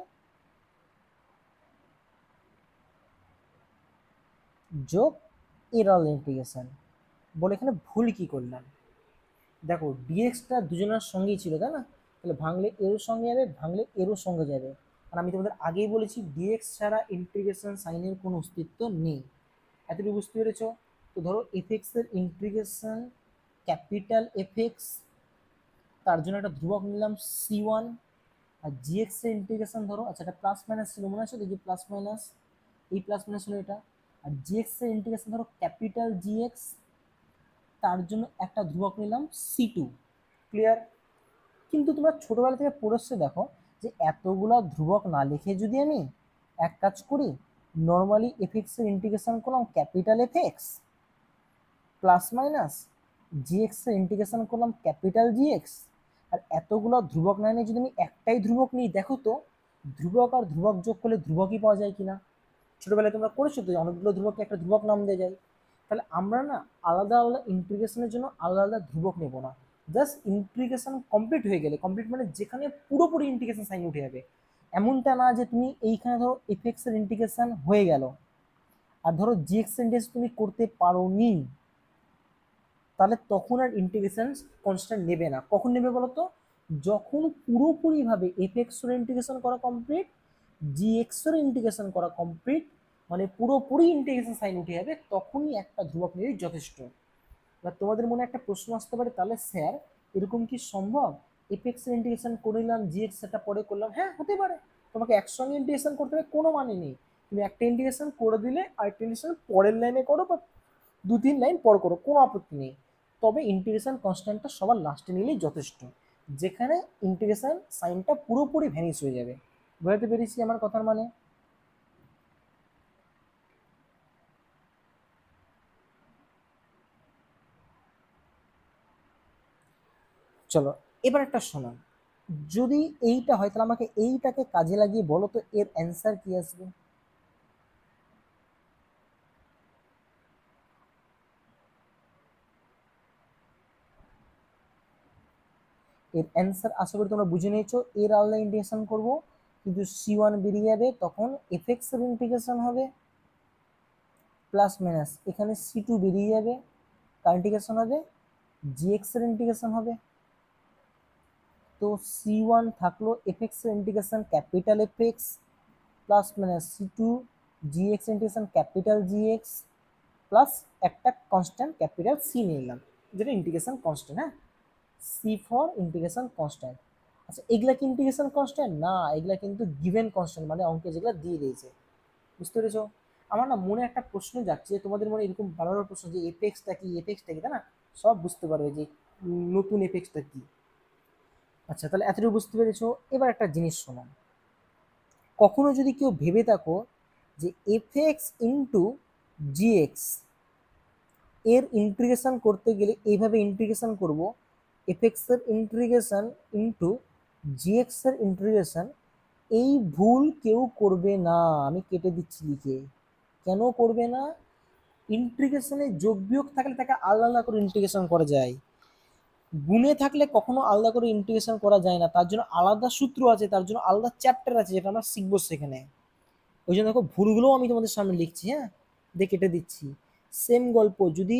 যোগ এর আলাদা ইন্টিগ্রেশন বলে এখানে ভুল কি করলাম, দেখো ডিএক্সটা দুজনের সঙ্গেই ছিল, তাই না? তাহলে ভাঙলে এরও সঙ্গে যাবে, ভাঙলে এরও সঙ্গে যাবে। আর আমি তোমাদের আগেই বলেছি ডিএক্স ছাড়া ইন্টিগ্রেশন সাইনের কোনো অস্তিত্ব নেই। এতটুকু বুঝতে পেরেছো? তো ধরো এফ এক্স এর ইন্টিগ্রেশন ক্যাপিটাল এফ এক্স, তার জন্য একটা ধ্রুবক নিলাম সি ওয়ান। আর জি এক্স এর ইন্টিগ্রেশন ধরো, আচ্ছা এটা প্লাস মাইনাস ছিল মনে আছে, দেখি প্লাস মাইনাস, এই প্লাস মাইনাস হলো এটা। আর জি এক্স এর ইন্টিগ্রেশন ধরো ক্যাপিটাল জি এক্স, তার জন্য একটা ধ্রুবক নিলাম সি টু। ক্লিয়ার? কিন্তু তোমরা ছোটবেলা থেকে পড়েছো, দেখো যে এতগুলা ধ্রুবক না লিখে যদি আমি এক কাজ করি, নর্মালি এফ এক্স এর ইন্টিগ্রেশন করলাম capital F X plus minus G X এর ইন্টিগ্রেশন করলাম ক্যাপিটাল জি এক্স। আর এতগুলো ধ্রুবক না নিয়ে যদি আমি একটাই ধ্রুবক নিই, দেখো তো ধ্রুবক আর ধ্রুবক যোগ করলে ধ্রুবকই পাওয়া যায় কিনা। ছোটবেলায় তোমরা করেছো তো, অনেকগুলো ধ্রুবককে একটা ধ্রুবক নাম দিয়ে যায়। তাহলে আমরা না আলাদা আলাদা ইন্টিগ্রেশনের জন্য আলাদা আলাদা ধ্রুবক নেব না, জাস্ট ইন্টিগ্রেশন কমপ্লিট হয়ে গেলে, কমপ্লিট মানে যেখানে পুরোপুরি ইন্টিগ্রেশন সাইন উঠে যাবে, এমনটা না যে তুমি এইখানে ধরো এফ এক্স এর ইন্টিগ্রেশন হয়ে গেল আর ধরো জি এক্স এর ইন্টিগ্রেশন তুমি করতে পারো নি, তাহলে তখন আর ইন্টিগ্রেশন কনস্ট্যান্ট নেবে না। কখন নেবে বলো তো, যখন পুরোপুরিভাবে এফ এক্স এর ইন্টিগ্রেশন করা কমপ্লিট, জি এক্স এর ইন্টিগ্রেশন করা কমপ্লিট, মানে পুরোপুরি ইন্টিগ্রেশন সাইন উঠে যাবে, তখনই একটা ধ্রুবক নিলেই যথেষ্ট। এবার তোমাদের মনে একটা প্রশ্ন আসতে পারে, তাহলে স্যার এরকম কি সম্ভব, এফ এক্স এর ইন্টিগ্রেশন করে নিলাম, জি এক্স এটা পরে করলাম? হ্যাঁ, হতে পারে। তোমাকে একসঙ্গে ইন্টিগ্রেশন করতে হবে কোনো মানে নেই, তুমি একটা ইন্টিগ্রেশন করে দিলে আরেকটা ইন্টিগ্রেশন পরের লাইনে করো বা দু তিন লাইন পর করো, কোনো আপত্তি নেই। তবে ইন্টিগ্রেশন কনস্ট্যান্টটা সবার লাস্টে নিলেই যথেষ্ট, যেখানে ইন্টিগ্রেশন সাইনটা পুরোপুরি ভ্যানিশ হয়ে যাবে। বুঝতে পেরেছি আমার কথার মানে? চলো এবার একটা শোনো, যদি এইটা হয় তাহলে আমাকে এইটাকে কাজে লাগিয়ে বলো তো এর অ্যান্সার কি আসবে। এর অ্যান্সার আশা করি তোমরা বুঝে নিয়েছো। এর আলাদা ইন্টিগ্রেশন করব, কিন্তু C1 বেরিয়ে যাবে, তখন এফএক্স এর ইন্টিগ্রেশন হবে প্লাস মাইনাস এখানে C2 বেরিয়ে যাবে, কার ইন্টিগ্রেশন হবে, জিএক্স এর ইন্টিগ্রেশন হবে। তো C1 থাকলো এফএক্স এর integration capital FX plus minus C2 GX integration capital GX plus একটা কনস্ট্যান্ট ক্যাপিটাল সি নিয়ে নিলাম, যেটা ইন্টিগ্রেশন কনস্ট্যান্ট। হ্যাঁ, সি ফর ইন্টিগ্রেশন কনস্ট্যান্ট। আচ্ছা, এগুলা কি ইন্টিগ্রেশন কনস্ট্যান্ট না, এগুলা কিন্তু গিভেন কনস্ট্যান্ট, মানে অঙ্কে যেগুলো দিয়ে দিয়েছে। বুঝতে পেরেছো? আমার না মনে একটা প্রশ্ন যাচ্ছে, তোমাদের মনে এরকম বারবার প্রশ্ন যে এফএক্সটা কি, এফএক্সটা কি, তাই না? সব বুঝতে পারবে যে নতুন এফএক্সটা কি। আচ্ছা, তাহলে এতটুকু বুঝতে পেরেছো। এবার একটা জিনিস শোনো, কখনো যদি কেউ ভেবে থাকো যে এফএক্স ইন্টু জিএক্স এর ইন্টিগ্রেশন করতে গেলে এইভাবে ইন্টিগ্রেশন করব, এফএক্স এর ইন্টিগ্রেশন ইন্টু জিএক্স এর ইন্টিগ্রেশন, এই ভুল কেউ করবে না। আমি কেটে দিচ্ছি লিখে। কেন করবে না? ইন্টিগ্রেশনে যোগ বিয়োগ থাকলে তাকে আলাদা আলাদা করে ইন্টিগ্রেশন করা যায়, গুণে থাকলে কখনো আলাদা করে ইন্টিগ্রেশন করা যায় না। তার জন্য আলাদা সূত্র আছে, তার জন্য আলাদা চ্যাপ্টার আছে, যেটা আমরা শিখবো সেখানে। ওই জন্য দেখো ভুলগুলোও আমি তোমাদের সামনে লিখছি। হ্যাঁ, দিয়ে কেটে দিচ্ছি। সেম গল্প যদি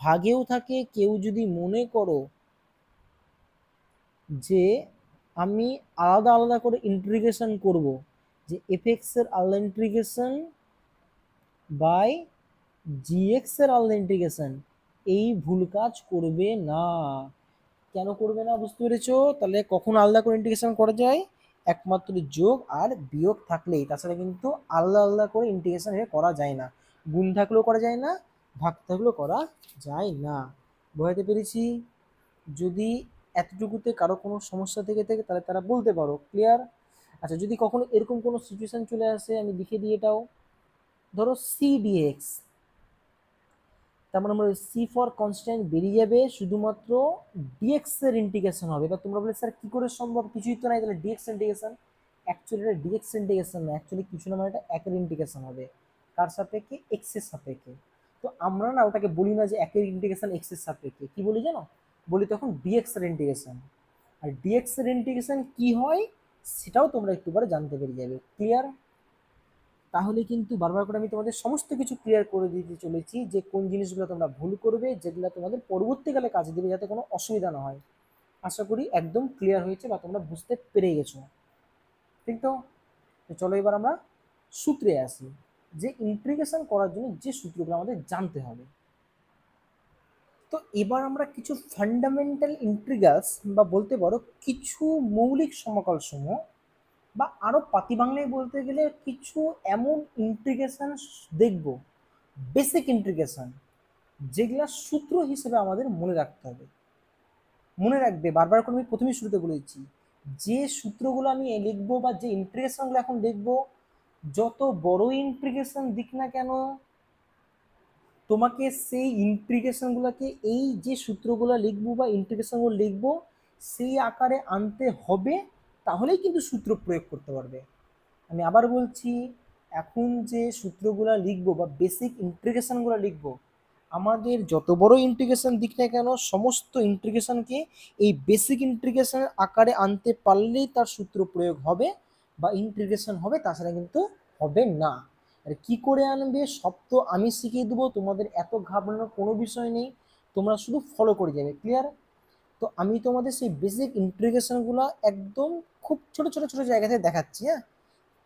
ভাগেও থাকে, কেউ যদি মনে করো যে আমি আলাদা আলাদা করে ইন্টিগ্রেশন করব, যে এফএক্স এর আলাদা ইন্টিগ্রেশন বাই জিএক্স এর আলাদা ইন্টিগ্রেশন, এই ভুল কাজ করবে না। কেন করবে না বুঝতে পেরেছো? তাহলে কখন আলাদা করে ইন্টিগ্রেশন করা যায়? একমাত্র যোগ আর বিয়োগ থাকলেই, তাছাড়া কিন্তু আলাদা আলাদা করে ইন্টিগ্রেশন করা যায় না। গুণ থাকলেও করা যায় না, ভাগ থাকলেও করা যায় না। বোঝাতে পেরেছি? যদি এতটুকুতে কারো কোনো সমস্যা থেকে থাকে তাহলে তারা বলতে পারো। ক্লিয়ার? আচ্ছা, যদি কখনো এরকম কোনো সিচুয়েশন চলে আসে, আমি লিখে দিই এটাও। ধরো সি ডিএক্স, তার মানে আমরা সি ফর কনস্ট্যান্ট বেরিয়ে যাবে, শুধুমাত্র ডিএক্স এর ইন্টিগ্রেশন হবে। এবার তোমরা বলে স্যার কি করে সম্ভব, কিছুই তো নাই, তাহলে ডিএক্স ইন্টিগ্রেশন। অ্যাকচুয়ালি এটা ডিএক্স ইন্টিগ্রেশন না, অ্যাকচুয়ালি কিছু না, মানে এটা একের ইন্টিগ্রেশন হবে। কার সাপেক্ষে? এক্স এর সাপেক্ষে। তো আমরা না ওটাকে বলি না যে একের ইন্টিগ্রেশন এক্স এর সাপেক্ষে, কি বলি জানো? বলি তখন ডিএক্স এর ইন্টিগ্রেশন। আর ডিএক্স এর ইন্টিগ্রেশন কি হয় সেটাও তোমরা একটু পরে জানতে পেরে যাবে। ক্লিয়ার? তাহলে কিন্তু বারবার করে আমি তোমাদের সমস্ত কিছু ক্লিয়ার করে দিতে চলেছি, যে কোন জিনিসগুলো তোমরা ভুল করবে, যেগুলো তোমাদের পরবর্তীকালে কাজে দেবে, যাতে কোনো অসুবিধা না হয়। আশা করি একদম ক্লিয়ার হয়েছে বা তোমরা বুঝতে পেরে গেছো। ঠিক তো? তো চলো এবার আমরা সূত্রে আসি, যে ইন্টিগ্রেশন করার জন্য যে সূত্রগুলো আমাদের জানতে হবে। তো এবার আমরা কিছু ফান্ডামেন্টাল ইন্টিগ্রালস বা বলতে পারো কিছু মৌলিক সমকল সমূহ, বা আরো পাতি বাংলায় বলতে গেলে কিছু এমন ইন্টিগ্রেশন দেখব, বেসিক ইন্টিগ্রেশন, যেগুলা সূত্র হিসেবে আমাদের মনে রাখতে হবে। মনে রাখবে, বারবার করে আমি প্রথমেই শুরুতে বলে দিচ্ছি, যে সূত্রগুলো আমি লিখবো বা যে ইন্টিগ্রেশনগুলো এখন দেখবো, যত বড় ইন্টিগ্রেশন দিক না কেন, তোমাকে সেই ইন্টিগ্রেশনগুলোকে এই যে সূত্রগুলো লিখবো বা ইন্টিগ্রেশনগুলো লিখবো সেই আকারে আনতে হবে, তাহলেই কিন্তু সূত্র প্রয়োগ করতে পারবে। আমি আবার বলছি, এখন যে সূত্রগুলো লিখবো বা বেসিক ইন্টিগ্রেশনগুলো লিখবো, আমাদের যত বড় ইন্টিগ্রেশন দিক না কেন, সমস্ত ইন্টিগ্রেশনকে এই বেসিক ইন্টিগ্রেশনের আকারে আনতে পারলেই তার সূত্র প্রয়োগ হবে বা ইন্টিগ্রেশন হবে, তাছাড়া কিন্তু হবে না। আর কি করে আনবে সব তো আমি শিখিয়ে দেবো, তোমাদের এত ঘাবড়ানোর কোনো বিষয় নেই, তোমরা শুধু ফলো করে যাবে। ক্লিয়ার? তো আমি তোমাদের সেই বেসিক ইন্টিগ্রেশনগুলো একদম খুব ছোট ছোট ছোট জায়গা থেকে দেখাচ্ছি। হ্যাঁ,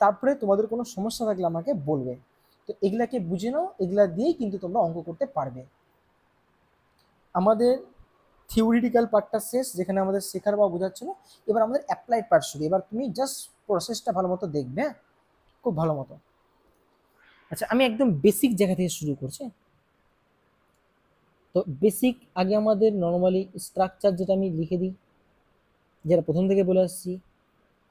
তারপরে তোমাদের কোনো সমস্যা থাকলে আমাকে বলবে। তো এগুলাকে বুঝে নাও, এগুলা দিয়েই কিন্তু তোমরা অঙ্ক করতে পারবে। আমাদের থিওরিটিক্যাল পার্টটা শেষ, যেখানে আমাদের শেখার বা বোঝাচ্ছিল। এবার আমাদের অ্যাপ্লাইড পার্ট শুরু। এবার তুমি জাস্ট প্রসেসটা ভালো মতো দেখবে, হ্যাঁ, খুব ভালো মতো। আচ্ছা, আমি একদম বেসিক জায়গা থেকে শুরু করছি। তো বেসিক আগে আমাদের নর্মালি স্ট্রাকচার যেটা আমি লিখে দিই, যেটা প্রথম থেকে বলে আসছি,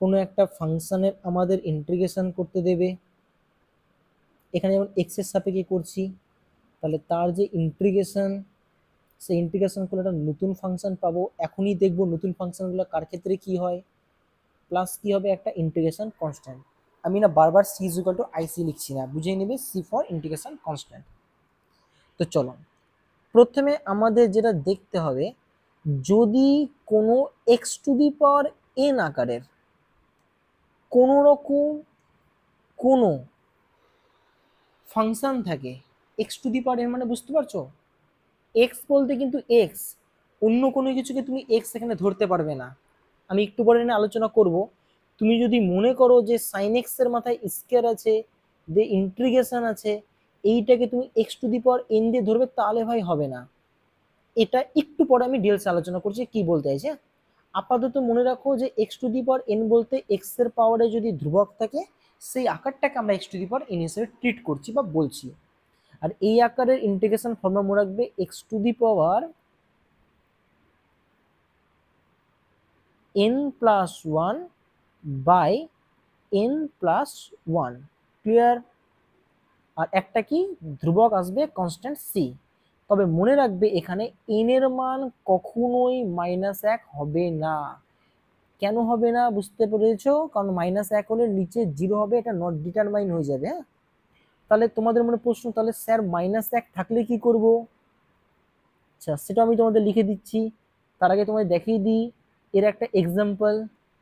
কোনো একটা ফাংশনের আমাদের ইন্টিগ্রেশন করতে দেবে। এখানে যেমন এক্স এর সাপেক্ষে করছি, তাহলে তার যে ইন্টিগ্রেশন, সেই ইন্টিগ্রেশন করলে একটা নতুন ফাংশন পাবো। এখনই দেখবো নতুন ফাংশনগুলো কার ক্ষেত্রে কি হয়। প্লাস কি হবে একটা ইন্টিগ্রেশন কনস্ট্যান্ট। আমি না বারবার সি ইজ ইকুয়াল টু আইসি লিখছি না, বুঝিয়ে নেবে সি ফর ইন্টিগ্রেশন কনস্ট্যান্ট। তো চলো প্রথমে আমাদের যেটা দেখতে হবে, যদি কোনো x to the power N আকারের কোনো রকম কোনো ফাংশন থাকে, x to the power N মানে বুঝতে পারছো, এক্স বলতে কিন্তু এক্স, অন্য কোনো কিছুকে তুমি এক্স এখানে ধরতে পারবে না। আমি একটু পরে নিয়ে আলোচনা করব। তুমি যদি মনে করো যে সাইন এক্স এর মাথায় স্কয়ার আছে, যে ইন্টিগ্রেশন আছে, এইটাকে তুমি x to the power N দিয়ে ধরবে, তাহলে ভাই হবে না। এটা একটু পরে আমি ডিটেলস আলোচনা করছি কি বলতে চাইছে। আপাতত মনে রাখো যে x to the power N বলতে এক্স এর পাওয়ারে যদি ধ্রুবক থাকে, সেই আকারটাকে আমরা x to the power N হিসেবে ট্রিট করছি বা বলছি। আর এই আকারের ইন্টিগ্রেশন ফর্মুলা মনে রাখবে X to the power n plus one by n plus one. Clear? আর একটা কি ধ্রুবক আসবে কনস্ট্যান্ট সি। তবে মনে রাখবে এখানে n এর মান কখনোই -1 হবে না। কেন হবে না বুঝতে পেরেছো? কারণ -1 হলে নিচে 0 হবে, এটা নট ডিটারমাইন হয়ে যাবে। হ্যাঁ, তাহলে তোমাদের মনে প্রশ্ন, তাহলে স্যার -1 থাকলে কি করব? আচ্ছা, সেটা আমি তোমাদের লিখে দিচ্ছি। তার আগে তোমাদের দেখিয়ে দিই এর একটা এক্সাম্পল,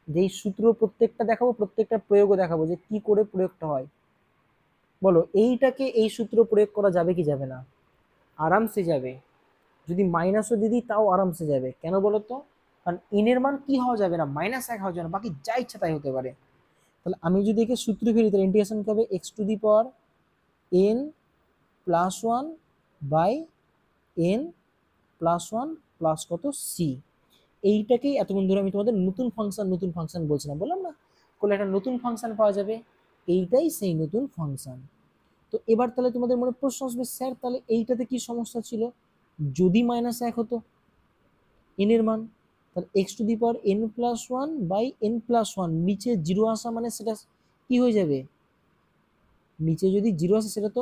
যেই সূত্র প্রত্যেকটা দেখাবো, প্রত্যেকটা প্রয়োগও দেখাবো যে কি করে প্রয়োগটা হয়। বলো এইটাকে এই সূত্র প্রয়োগ করা যাবে কি যাবে না? আরামসে যাবে। যদি মাইনাসও দিদি তাও আরামসে যাবে। কেন বলো তো? কারণ এর মান কি হওয়া যাবে না, -1 হওয়া যাবে না, বাকি যা ইচ্ছা তাই হতে পারে। তাহলে আমি যদি একে সূত্র ফেলি, তাহলে ইন্টিগ্রেশন কি হবে? X to the power n plus one by n plus one plus কত সি। এইটাকেই এতক্ষণ ধরে আমি তোমাদের নতুন ফাংশন বলছিলাম, বললাম না করলে একটা নতুন ফাংশন পাওয়া যাবে, এইটাই সেই নতুন ফাংশন। তো এবার তাহলে তোমাদের মনে প্রশ্ন আসবে, স্যার তাহলে এইটাতে কি সমস্যা ছিল? যদি -1 হতো এন এর মান, তাহলে x to the power n plus one by n plus one, নিচে 0 আসা মানে সেটা কি হয়ে যাবে? নিচে যদি 0 আসে সেটা তো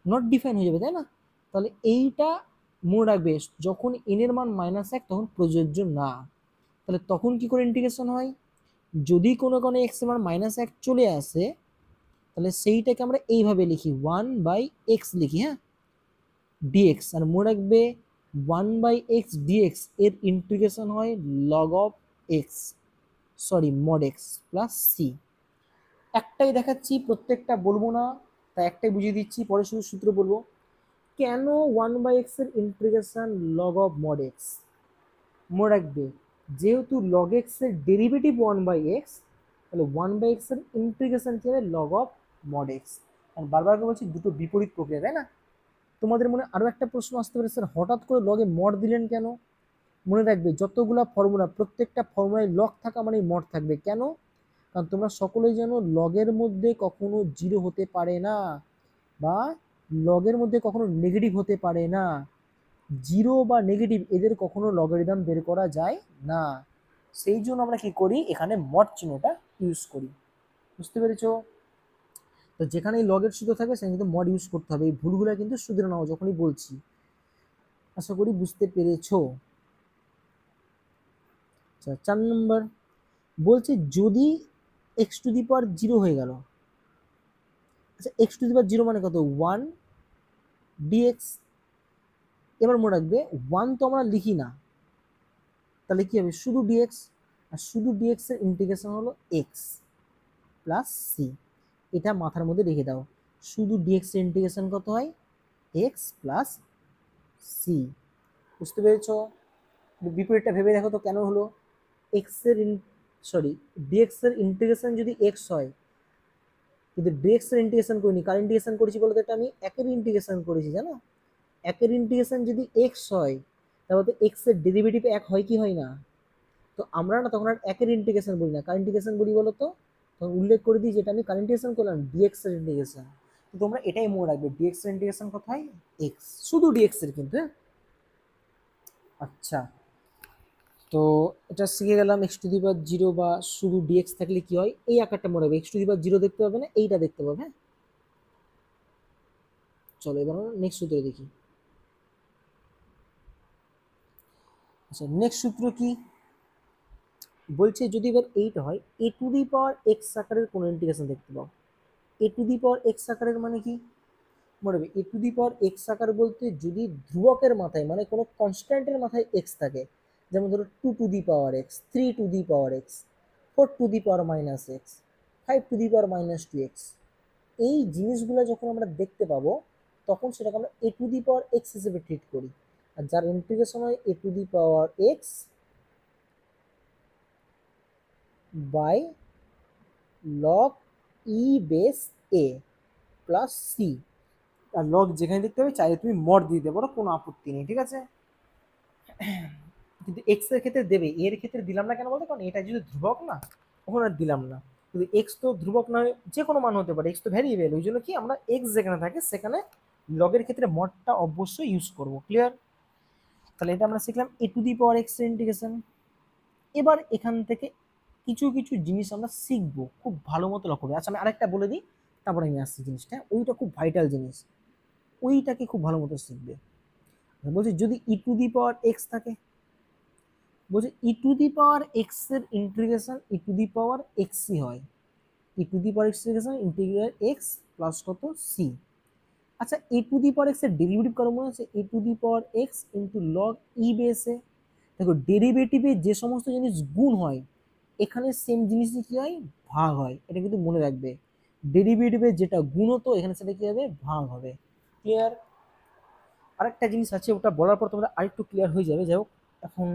নট ডিফাইন হয়ে যাবে, তাই না? তাহলে এইটা মনে রাখবে, যখন এন এর মান -1 তখন প্রযোজ্য না। তাহলে তখন কি করে ইন্টিগ্রেশন হয়? যদি কোনো এক্স এর মান -1 চলে আসে, তাহলে সেইটাকে আমরা এইভাবে লিখি 1/x লিখি। হ্যাঁ, ডিএক্স। আর মনে রাখবে 1/x ডিএক্স এর ইন্টিগ্রেশন হয় log of x, sorry mod x plus c. একটাই দেখাচ্ছি, প্রত্যেকটা বলবো না, তাই একটাই বুঝিয়ে দিচ্ছি, পরে শুধু সূত্র বলবো। কেন 1/x এর integration log of mod x? মনে রাখবে যেহেতু লগ এক্স এর ডেরিভেটিভ 1/x, তাহলে 1/x এর ইন্টিগ্রেশন কি হবে? Log of mod X. আর বারবার করে বলছি দুটো বিপরীত প্রক্রিয়া, তাই না? তোমাদের মনে আরো একটা প্রশ্ন আসতে পারে, স্যার হঠাৎ করে লগে মড দিলেন কেন? মনে রাখবে যতগুলা ফর্মুলা, প্রত্যেকটা ফর্মুলায় লগ থাকা মানে মড থাকবে। কেন? কারণ তোমরা সকলেই জানো লগের মধ্যে কখনো 0 হতে পারে না, বা লগের মধ্যে কখনো নেগেটিভ হতে পারে না। 0 বা নেগেটিভ এদের কখনো লগারিদম বের করা যায় না। সেই জন্য আমরা কি করি, এখানে মড চিহ্নটা ইউজ করি। বুঝতে পেরেছো? তো যেখানেই লগের সূত্র থাকবে সেখানে কিন্তু মড ইউজ করতে হবে। এই ভুলগুলো কিন্তু শুধরে নাও যখনই বলছি। আশা করি বুঝতে পেরেছো। আচ্ছা, 4 নম্বর বলছে যদি এক্স টু দি পাওয়ার 0 হয়ে গেল। আচ্ছা, এক্স টু দি পাওয়ার 0 মানে কত? 1 ডিএক্স। এবার মনে রাখবে 1 তো আমরা লিখি না, তাহলে কি হবে? শুধু ডিএক্স। আর শুধু ডিএক্স এর ইন্টিগ্রেশন হলো এক্স প্লাস সি। এটা মাথার মধ্যে রেখে দাও। শুধু ডিএক্স এর ইন্টিগ্রেশন কত হয়? X plus c. বুঝতে পেরেছো? বিপরীতটা ভেবে দেখো তো কেন হলো? এক্স এর ডিএক্স এর ইন্টিগ্রেশন যদি এক্স হয়, কিন্তু ডিএক্স এর ইন্টিগ্রেশন করিনি, কার ইন্টিগ্রেশন করেছি বলতো? এটা আমি একের ইন্টিগ্রেশন করেছি, জানো? একের ইন্টিগ্রেশন যদি এক্স হয়, তাহলে তো এক্স এর ডেরিভেটিভ 1 হয় কি হয় না? তো আমরা না তখন আর একের ইন্টিগ্রেশন বলি না, কার ইন্টিগ্রেশন বলি বলো তো? তখন উল্লেখ করে দিই যেটা আমি কার ইন্টিগ্রেশন করলাম, ডিএক্স এর ইন্টিগ্রেশন। তো তোমরা এটাই মনে রাখবে, ডিএক্স এর ইন্টিগ্রেশন কত হয়? এক্স, শুধু ডিএক্স এর কিন্তু। আচ্ছা, তো এটা শিখে গেলাম এক্স টু দি পাওয়ার 0 বা শুধু ডিএক্স থাকলে কি হয়। এই আকারটা মনে রাখবে, এক্স টু দি পাওয়ার 0 দেখতে পাবে না, এইটা দেখতে পাবে। হ্যাঁ, চলো এবার আমরা নেক্সট সূত্র দেখি। আচ্ছা, নেক্সট সূত্র কি? বলছে যদি এবার এইটা হয় A to the power x আকারের কোনো ইন্টিগ্রেশন দেখতে পাও। এ টু দি পাওয়ার এক্স আকারের মানে কি মনে হবে, এ টু দি পাওয়ার এক্স আকার বলতে যদি ধ্রুবকের মাথায় মানে কোনো কনস্ট্যান্টের মাথায় এক্স থাকে, যেমন ধরো 2 to the power X, 3 to the power X, 4 to the power x, 5 to the power two x, এই জিনিসগুলো যখন আমরা দেখতে পাবো তখন সেটাকে আমরা A to the power X হিসেবে ট্রিট করি। আর যার ইন্টিগ্রেশন হয় A to the power x by log E base A plus C. আর লগ যেখানে দেখতে হবে চাইলে তুমি মড দিয়ে দিতে পারো, কোনো আপত্তি নেই, ঠিক আছে। কিন্তু এক্স এর ক্ষেত্রে দেবে, এর ক্ষেত্রে দিলাম না কেন বলতে, কারণ এটা যদি ধ্রুবক না তখন আর দিলাম না। কিন্তু এক্স তো ধ্রুবক নয়, যে কোনো মান হতে পারে, এক্স তো ভ্যারিয়েবল, ওই জন্য কি আমরা এক্স যেখানে থাকে সেখানে লগের ক্ষেত্রে মডটা অবশ্যই ইউজ করব। ক্লিয়ার? তাহলে এটা আমরা শিখলাম এ টু দি পাওয়ার এক্স এর ইন্টিগ্রেশন। এবার এখান থেকে কিছু কিছু জিনিস আমরা শিখবো, খুব ভালো মতো লক্ষ্য করবে। আচ্ছা আমি আরেকটা বলে দিই, তারপরে আমি আসছি জিনিসটা, ওইটা খুব ভাইটাল জিনিস, ওইটাকে খুব ভালো মতো শিখবে। বলছি যদি ই টু দি পাওয়ার এক্স থাকে, বলছে E to the power x এর integration E to the power এক্সই হয়, E to the power X integral X plus কত সি। আচ্ছা A to the power x এর ডেরিভেটিভ কারো মনে আছে? A to the power X into log E বেসে, দেখো ডেরিভেটিভে যে সমস্ত জিনিস গুণ হয় এখানে সেম জিনিসই কি হয়, ভাগ হয়। এটা কিন্তু মনে রাখবে, ডেরিভেটিভে যেটা গুণ হতো এখানে সেটা কি হবে, ভাগ হবে। ক্লিয়ার? আরেকটা জিনিস আছে, ওটা বলার পর তোমরা আরেকটু ক্লিয়ার হয়ে যাবে। যাই হোক এখন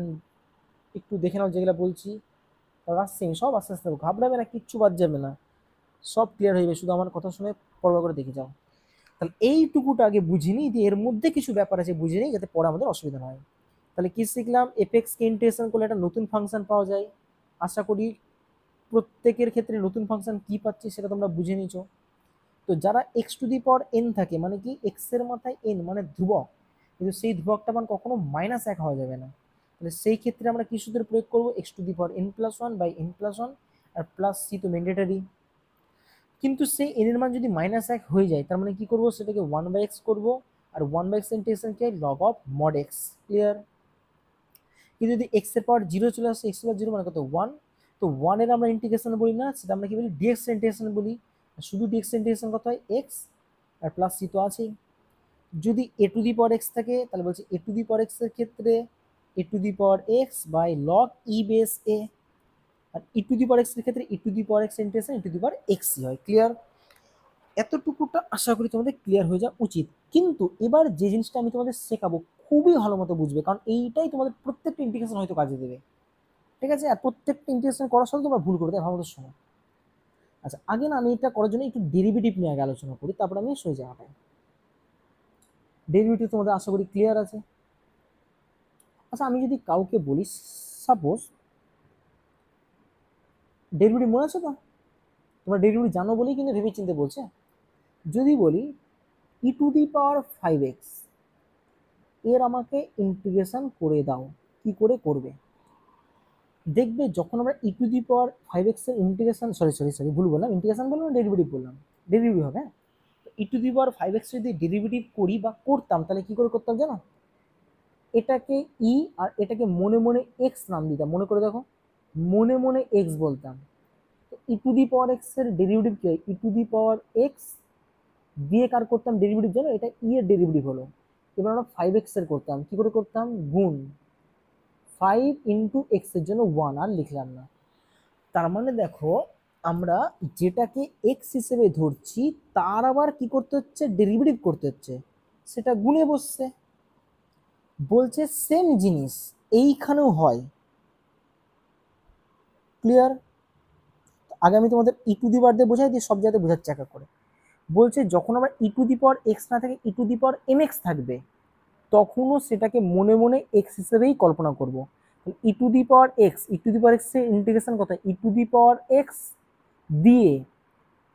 একটু দেখে নাও যেগুলো বলছি, আসছে সব আস্তে আস্তে, ঘাবড়াবে না, কিচ্ছু বাদ যাবে না, সব ক্লিয়ার হয়ে যাবে, শুধু আমার কথা শুনে পড়া করে দেখে যাও। তাহলে এইটুকুটা আগে বুঝিনি, দিয়ে এর মধ্যে কিছু ব্যাপার আছে বুঝে নিই, যাতে পরে আমাদের অসুবিধা না হয়। তাহলে কি শিখলাম, এফএক্স কে ইন্টিগ্রেশন করলে একটা নতুন ফাংশন পাওয়া যায়। আশা করি প্রত্যেকের ক্ষেত্রে নতুন ফাংশন কি পাচ্ছি সেটা তোমরা বুঝে নিয়েছো। তো যারা x to the power N থাকে, মানে কি এক্স এর মাথায় এন মানে ধ্রুবক, কিন্তু সেই ধ্রুবকটা মান কখনো -1 হওয়া যাবে না। তাহলে সেই ক্ষেত্রে আমরা কি সূত্র প্রয়োগ করবো, x to the power n plus one by n plus one, আর প্লাস সি তো ম্যান্ডেটারি। কিন্তু সেই এন এর মান যদি -1 হয়ে যায় তার মানে কি করবো, সেটাকে 1/x করবো, আর 1/x ইন্টিগ্রেশন কি log of mod x. Clear? কিন্তু যদি এক্স এর পাওয়ার জিরো চলে আসে, এক্স পাওয়ার জিরো মানে কত, ওয়ান, তো ওয়ানের আমরা ইন্টিগ্রেশন বলি না, সেটা আমরা কি বলি, ডিএক্স ইন্টিগ্রেশন বলি। শুধু ডিএক্স ইন্টিগ্রেশন কত হয়, এক্স আর প্লাস সি তো আছেই। যদি এ টু দি পাওয়ার এক্স থাকে তাহলে বলছে এ টু দি পাওয়ার এক্স এর ক্ষেত্রে A to the power x by log E base A, আর E to the power x এর ক্ষেত্রে E to the power X integration E to the power এক্সই হয়। ক্লিয়ার? এতটুকুটা আশা করি তোমাদের ক্লিয়ার হয়ে যাওয়া উচিত। কিন্তু এবার যে জিনিসটা আমি তোমাদের শেখাবো খুবই ভালো মতো বুঝবে, কারণ এইটাই তোমাদের প্রত্যেকটা ইন্টিগ্রেশন হয়তো কাজে দেবে, ঠিক আছে? আর প্রত্যেকটা ইন্টিগ্রেশন করার সময় তোমরা ভুল করবে ভালো সময়। আচ্ছা আগে না আমি এটা করার জন্য একটু ডেরিভেটিভ নিয়ে আগে আলোচনা করি, তারপর আমি সই জায়গাটায়। ডেরিভেটিভ তোমাদের আশা করি ক্লিয়ার আছে। আচ্ছা আমি যদি কাউকে বলি, সাপোজ ডেরিভেটিভ মনে আছে তো, তোমরা ডেরিভেটিভ জানো বলেই কিন্তু ভেবে চিন্তে বলছে। যদি বলি ই টু দি পাওয়ার 5x এর আমাকে ইন্টিগ্রেশন করে দাও, কি করে করবে? দেখবে যখন আমরা ই টু দি পাওয়ার 5x এর ইন্টিগ্রেশন, সরি ভুল বললাম, ইন্টিগ্রেশন বললাম ডেরিভেটিভ বললাম, ডেরিভেটিভ হবে। ই টু দি পাওয়ার 5x যদি ডেরিভেটিভ করি বা করতাম তাহলে কি করে করতাম জানো, এটাকে ই আর এটাকে মনে মনে এক্স নাম দিতাম, মনে করে দেখো, মনে মনে এক্স বলতাম। তো ই টু দি পাওয়ার এক্স এর ডেরিভেটিভ কি হয়, E to the power x দিয়ে কার করতাম ডেরিভেটিভ জানো, এটা ই এর ডেরিভেটিভ হলো। এবার আমরা 5x এর করতাম, কি করে করতাম, গুণ 5 ইন্টু এক্স এর জন্য 1 আর লিখলাম না। তার মানে দেখো আমরা যেটাকে এক্স হিসেবে ধরছি তার আবার কি করতে হচ্ছে, ডেরিভেটিভ করতে হচ্ছে, সেটা গুণে বসছে। বলছে সেম জিনিস এইখানেও হয়। ক্লিয়ার? আগে আমি তোমাদের ই টু দি পাওয়ার দিয়ে বোঝাই দিই, সব জায়গায় বোঝাচ্ছি একা করে। বলছে যখন আমরা ই টু দি পাওয়ার এক্স না থাকে E to the power M X থাকবে, তখনও সেটাকে মনে মনে এক্স হিসেবেই কল্পনা করব। E to the power X, E to the power x এর ইন্টিগ্রেশন কত, E to the power x দিয়ে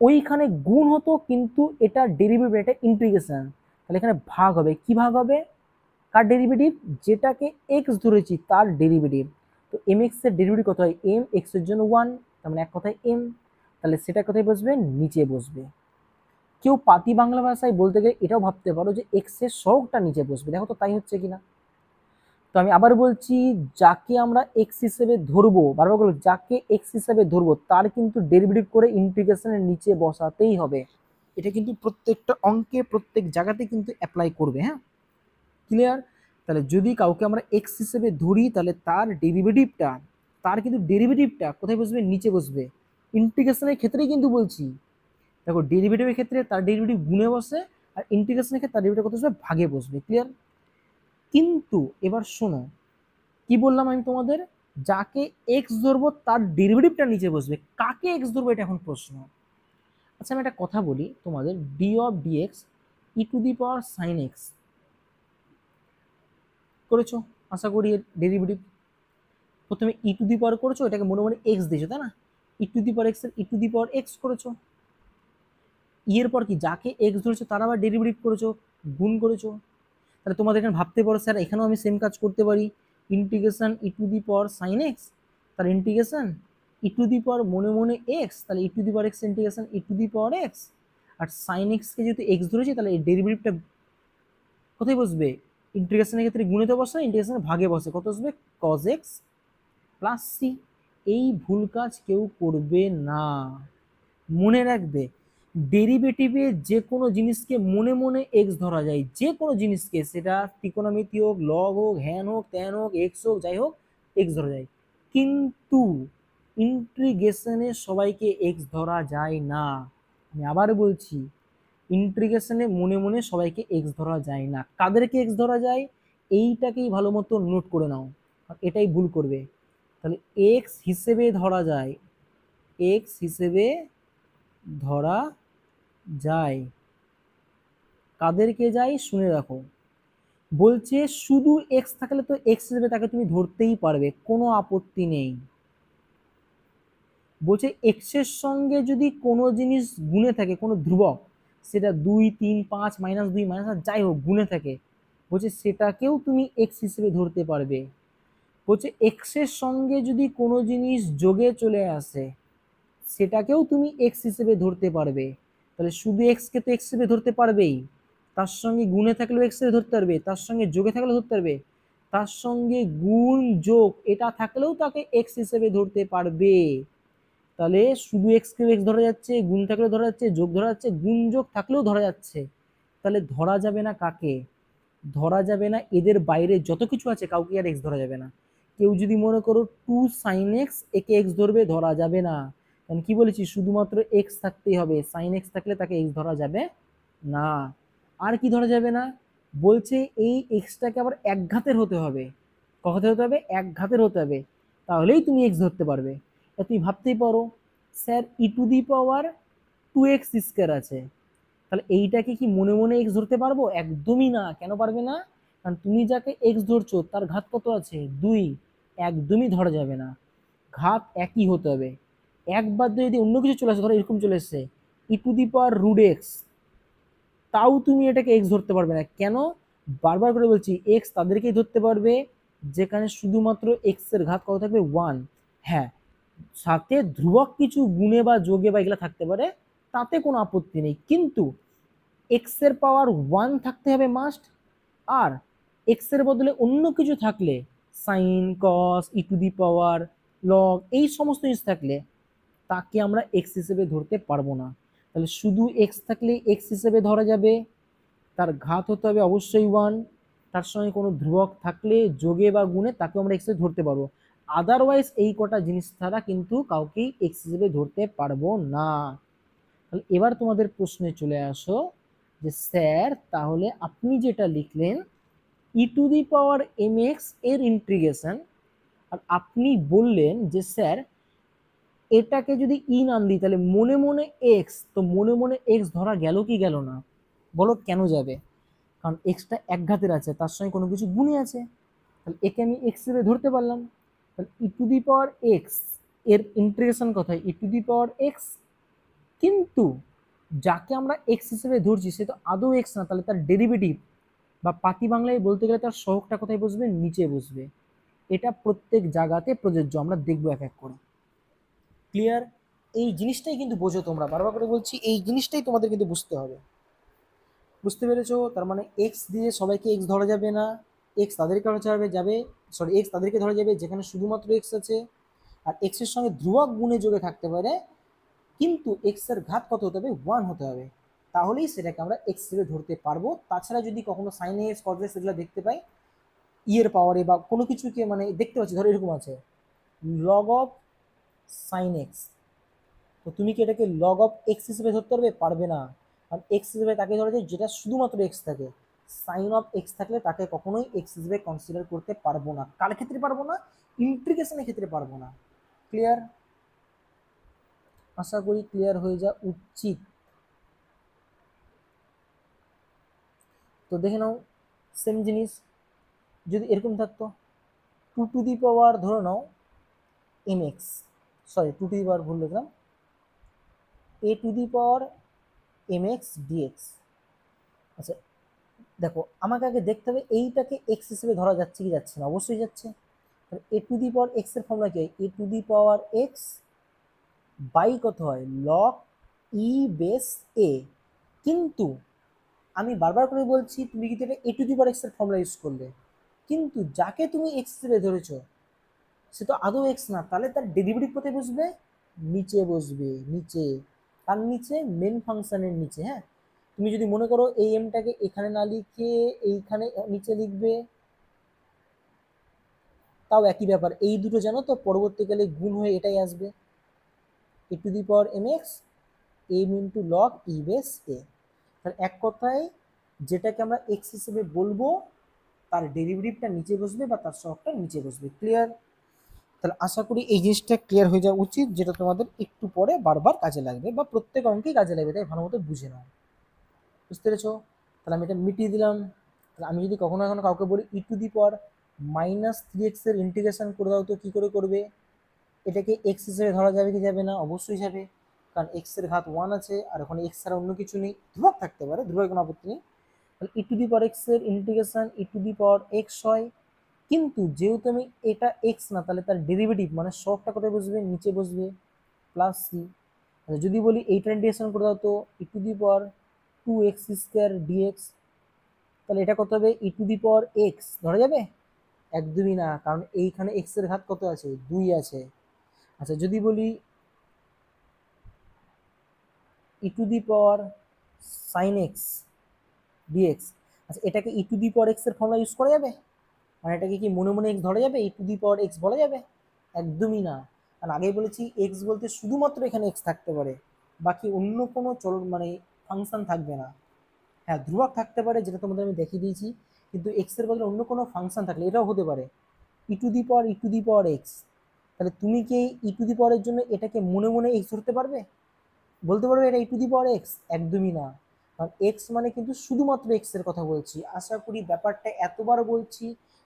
ওইখানে গুণ হতো, কিন্তু এটা ডেরিভেটিভ, এটা ইন্টিগ্রেশন, তাহলে এখানে ভাগ হবে। কি ভাগ হবে, কার ডেরিভেটিভ, যেটাকে এক্স ধরেছি তার ডেরিভেটিভ। তো এম এক্স এর ডেরিভেটিভ কত হয়, এম এক্স এর জন্য 1, তার মানে এক কথায় এম, তাহলে সেটা কোথায় বসবে, নিচে বসবে। কেউ পাতি বাংলা ভাষায় বলতে গেলে এটাও ভাবতে পারো যে এক্স এর সহগটা নিচে বসবে, দেখো তো তাই হচ্ছে কিনা। তো আমি আবার বলছি, যাকে আমরা এক্স হিসেবে ধরবো, বারবার বলবো, যাকে এক্স হিসেবে ধরবো তার কিন্তু ডেরিভেটিভ করে ইন্টিগ্রেশনের নিচে বসাতেই হবে। এটা কিন্তু প্রত্যেকটা অঙ্কে প্রত্যেক জায়গাতে কিন্তু অ্যাপ্লাই করবে। হ্যাঁ, ক্লিয়ার? তাহলে যদি কাউকে আমরা এক্স হিসেবে ধরি তাহলে তার কিন্তু ডেরিভেটিভটা কোথায় বসবে? নিচে বসবে। ইন্টিগ্রেশনের ক্ষেত্রেই কিন্তু বলছি, দেখো ডেরিভেটিভের ক্ষেত্রে তার ডেরিভেটিভ গুণে বসে, আর ইন্টিগ্রেশনের ক্ষেত্রে তার ডেরিভেটিভ কত বসবে? ভাগে বসবে। ক্লিয়ার? কিন্তু এবার শোনো, কি বললাম আমি তোমাদের, যাকে এক্স ধরবো তার ডেরিভেটিভটা নিচে বসবে। কাকে এক্স ধরবো এটা এখন প্রশ্ন। আচ্ছা আমি একটা কথা বলি তোমাদের, d of dx e to the power sine x করেছো, আশা করি এর ডেরিভেটিভ প্রথমে ই টু দি পাওয়ার করেছো, এটাকে মনে মনে এক্স দিয়েছো তাই না, ই টু দি পাওয়ার এক্স এর ই টু দি পাওয়ার এক্স করেছো। এর পর কি, যাকে এক্স ধরেছো তার আবার ডেরিভেটিভ করেছো, গুণ করেছো। তাহলে তোমাদের এখানে ভাবতে পারো স্যার এখানেও আমি সেম কাজ করতে পারি, integration E to the power sine X, তার integration E to the power মনে মনে এক্স, তাহলে E to the power X integration E to the power X. আর সাইন এক্সকে যেহেতু এক্স ধরেছি তাহলে এই ডেরিভেটিভটা কোথায় বসবে? ইন্টিগ্রেশনের ক্ষেত্রে গুণিত বসে, ইন্টিগ্রেশনের ভাগে বসে, কত বসবে? Cos x plus c. এই ভুল কাজ কেউ করবে না, মনে রাখবে ডেরিভেটিভে যে কোনো জিনিসকে মনে মনে এক্স ধরা যায়, যে কোনো জিনিসকে, সেটা ত্রিকোণমিতি হোক, লগ হোক, হ্যান হোক, ট্যান হোক, এক্স হোক, যাই হোক, এক্স ধরা যায়। কিন্তু ইন্টিগ্রেশনে সবাইকে এক্স ধরা যায় না। আমি আবার বলছি, ইন্টিগ্রেশনে মনে মনে সবাইকে এক্স ধরা যায় না। কাদেরকে এক্স ধরা যায়? এইটাকেই ভালো মতো নোট করে নাও, এটাই ভুল করবে। তাহলে এক্স হিসেবে ধরা যায়, এক্স হিসেবে ধরা যায়, কাদেরকে যায় শুনে রাখো। বলছে শুধু এক্স থাকলে তো এক্স হিসেবে তাকে তুমি ধরতেই পারবে, কোনো আপত্তি নেই। বলছে এক্স এর সঙ্গে যদি কোনো জিনিস গুণে থাকে, কোনো ধ্রুবক, সেটা 2 3 5 -2 যাই হোক গুণে থাকে, বলছে সেটাকেও তুমি এক্স হিসেবে ধরতে পারবে। বলছে এক্স এর সঙ্গে যদি কোনো জিনিস যোগে চলে আসে, সেটাকেও তুমি এক্স হিসেবে ধরতে পারবে। তাহলে শুধু এক্স কে তো এক্স হিসেবে ধরতে পারবেই, তার সঙ্গে গুণে থাকলেও এক্স হিসেবে ধরতে পারবে, তার সঙ্গে যোগে থাকলেও ধরতে পারবে, তার সঙ্গে গুণ যোগ এটা থাকলেও তাকে এক্স হিসেবে ধরতে পারবে। তাহলে শুধু এক্স কে এক্স ধরা যাচ্ছে, গুণ থাকলেও ধরা যাচ্ছে, যোগ ধরা যাচ্ছে, গুণ যোগ থাকলেও ধরা যাচ্ছে। তাহলে ধরা যাবে না কাকে? ধরা যাবে না এদের বাইরে যত কিছু আছে কাউকে আর এক্স ধরা যাবে না। কেউ যদি মনে করো 2 sin x একে এক্স ধরবে, ধরা যাবে না। কারণ কি বলেছি, শুধুমাত্র এক্স থাকতেই হবে, সাইন এক্স থাকলে তাকে এক্স ধরা যাবে না। আর কি ধরা যাবে না? বলছে এই এক্সটাকে আবার একঘাতের হতে হবে। কত হতে হবে? একঘাতের হতে হবে, তাহলেই তুমি এক্স ধরতে পারবে। তুমি ভাবতেই পারো sir E to the power 2x² আছে, তাহলে এইটাকে কি মনে মনে এক্স ধরতে পারবো? একদমই না। কেন পারবে না? কারণ তুমি যাকে এক্স ধরছো তার ঘাত কত আছে? 2। একদমই ধরা যাবে না, ঘাত একই হতে হবে। একবার যদি অন্য কিছু চলে আসে, ধরো এরকম চলে এসছে E to the power root X, তাও তুমি এটাকে এক্স ধরতে পারবে না। কেন? বারবার করে বলছি, এক্স তাদেরকেই ধরতে পারবে যেখানে শুধুমাত্র এক্স এর ঘাত কত থাকবে? 1। হ্যাঁ, সাথে ধ্রুবক কিছু গুণে বা যোগে বা এগুলা থাকতে পারে, তাতে কোনো আপত্তি নেই, কিন্তু এক্স এর পাওয়ার 1 থাকতে হবে মাস্ট। আর এক্স এর বদলে অন্য কিছু থাকলে, sine, cos, e to the power, log, এই সমস্ত জিনিস থাকলে তাকে আমরা এক্স হিসেবে ধরতে পারবো না। তাহলে শুধু এক্স থাকলে এক্স হিসেবে ধরা যাবে, তার ঘাত হতে হবে অবশ্যই 1, তার সঙ্গে কোনো ধ্রুবক থাকলে যোগে বা গুণে তাকে আমরা এক্স হিসেবে ধরতে পারবো। আদারওয়াইজ এই কটা জিনিস ছাড়া কিন্তু কাউকেই এক্স হিসেবে ধরতে পারবো না। তাহলে এবার তোমাদের প্রশ্নে চলে আসো যে স্যার তাহলে আপনি যেটা লিখলেন E to the power M X এর ইন্টিগ্রেশন, আর আপনি বললেন যে স্যার এটাকে যদি ই নাম দিই তাহলে মনে মনে এক্স, তো মনে মনে এক্স ধরা গেল কি গেল না? বলো কেন যাবে? কারণ এক্সটা এক ঘাতের আছে, তার সঙ্গে কোনো কিছু গুণে আছে, তাহলে একে আমি এক্স হিসেবে ধরতে পারলাম। তাহলে E to the power x এর ইন্টিগ্রেশন কথায় ই টু দি পাওয়ার এক্স, কিন্তু যাকে আমরা এক্স হিসেবে ধরছি সে তো আদৌ এক্স না, তাহলে তার ডেরিভেটিভ বা পাতি বাংলায় বলতে গেলে তার সহগটা কোথায় বসবে? নিচে বসবে। এটা প্রত্যেক জায়গাতে প্রযোজ্য, আমরা দেখবো এক এক করে। ক্লিয়ার? এই জিনিসটাই কিন্তু বোঝো তোমরা, বারবার করে বলছি এই জিনিসটাই তোমাদের কিন্তু বুঝতে হবে। বুঝতে পেরেছো? তার মানে এক্স দিয়ে সবাইকে এক্স ধরা যাবে না, এক্স তাদেরকে ধরা যাবে যাবে সরি এক্স তাদেরকে ধরা যাবে যেখানে শুধুমাত্র এক্স আছে, আর এক্স এর সঙ্গে ধ্রুবক গুণে যোগে থাকতে পারে, কিন্তু এক্স এর ঘাত কত হতে হবে, 1 হতে হবে, তাহলেই সেটাকে আমরা এক্স হিসেবে ধরতে পারবো। তাছাড়া যদি কখনো সাইন এক্স কজ এক্স এগুলো দেখতে পাই ইয়ের পাওয়ারে বা কোনো কিছুকে মানে দেখতে পাচ্ছি, ধরো এরকম আছে লগ অফ সাইন এক্স, তো তুমি কি এটাকে লগ অফ এক্স হিসেবে ধরতে পারবে, পারবে না, কারণ এক্স হিসেবে তাকে ধরা যায় যেটা শুধুমাত্র এক্স থাকে, সাইন অফ এক্স থাকলে তাকে কখনোই এক্স হিসেবে কনসিডার করতে পারবো না। কার ক্ষেত্রে পারবো না, ইন্টিগ্রেশনের ক্ষেত্রে পারবো না। ক্লিয়ার? আশা করি ক্লিয়ার হয়ে যা উচিত। তো দেখে নাও সেম জিনিস যদি এরকম থাকতো, 2 টু দি পাওয়ার ধরে নাও M X, sorry 2 to the power ভুল লিখলাম, a to the power M X DX. আচ্ছা দেখো আমাকে আগে দেখতে হবে এইটাকে এক্স হিসেবে ধরা যাচ্ছে কি যাচ্ছে না, অবশ্যই যাচ্ছে। a to the power x এর ফর্মুলা কি হয়, a to the power x by কত হয়, লগ ই বেস এ। কিন্তু আমি বারবার করে বলছি তুমি কিন্তু এটা a to the power x এর ফর্মুলা ইউজ করলে, কিন্তু যাকে তুমি এক্স হিসেবে ধরেছো সে তো আদৌ এক্স না, তাহলে তার ডেরিভেটিভ কোথায় বসবে, নিচে বসবে, নিচে। তার নিচে মেন ফাংশনের নিচে। হ্যাঁ, তুমি যদি মনে করো এই এমটাকে এখানে না লিখে এইখানে নিচে লিখবে, তাও একই ব্যাপার, এই দুটো জানো তো পরবর্তীকালে গুণ হয়ে এটাই আসবে, a to the power mx M into log E base A. তাহলে এক কথায় যেটাকে আমরা এক্স হিসেবে বলবো তার ডেরিভেটিভটা নিচে বসবে বা তার সহগটা নিচে বসবে। ক্লিয়ার? তাহলে আশা করি এই জিনিসটা ক্লিয়ার হয়ে যাওয়া উচিত, যেটা তোমাদের একটু পরে বারবার কাজে লাগবে বা প্রত্যেক অঙ্কেই কাজে লাগবে, তাই ভালো মতো বুঝে নাও। বুঝতে পেরেছো? তাহলে আমি এটা মিটিয়ে দিলাম। তাহলে আমি যদি কখনো কখনো কাউকে বলি e⁻³ এর ইন্টিগ্রেশন করে দাও, তো কি করে করবে, এটাকে এক্স হিসেবে ধরা যাবে কি যাবে না, অবশ্যই যাবে, কারণ এক্স এর ঘাত 1 আছে আর ওখানে এক্স ছাড়া অন্য কিছু নেই, ধ্রুবক থাকতে পারে, ধ্রুবক কোনো আপত্তি নেই। তাহলে e⁻x এর ইন্টিগ্রেশন e⁻x হয়, কিন্তু যেহেতু আমি এটা এক্স না, তাহলে তার ডেরিভেটিভ মানে সবটা কোথায় বসবে, নিচে বসবে, প্লাস সি। যদি বলি এইটা ইন্টিগ্রেশন করে দাও তো e⁻2x² ডিএক্স, তাহলে এটা কত হবে, e⁻x ধরা যাবে, একদমই না, কারণ এইখানে এক্স এর ঘাত কত আছে, 2 আছে। আচ্ছা যদি বলি e⁻sin x dx, আচ্ছা এটাকে e⁻x এর ফর্মুলা ইউজ করা যাবে, মানে এটাকে কি মনে মনে এক্স ধরা যাবে, e⁻x বলা যাবে, একদমই না। কারণ আগেই বলেছি এক্স বলতে শুধুমাত্র এখানে এক্স থাকতে পারে, বাকি অন্য কোনো চল মানে ফাংশন থাকবে না। হ্যাঁ ধ্রুবক থাকতে পারে, যেটা তোমাদের আমি দেখিয়ে দিয়েছি, কিন্তু এক্স এর বদলে অন্য কোনো ফাংশন থাকলে এটাও হতে পারে e⁻x। তাহলে তুমি কি e⁻এর জন্য এটাকে মনে মনে এক্স ধরতে পারবে, বলতে পারবে এটা e⁻x, একদমই না, কারণ এক্স মানে কিন্তু শুধুমাত্র এক্স এর কথা বলছি। আশা করি ব্যাপারটা এতবার বলছি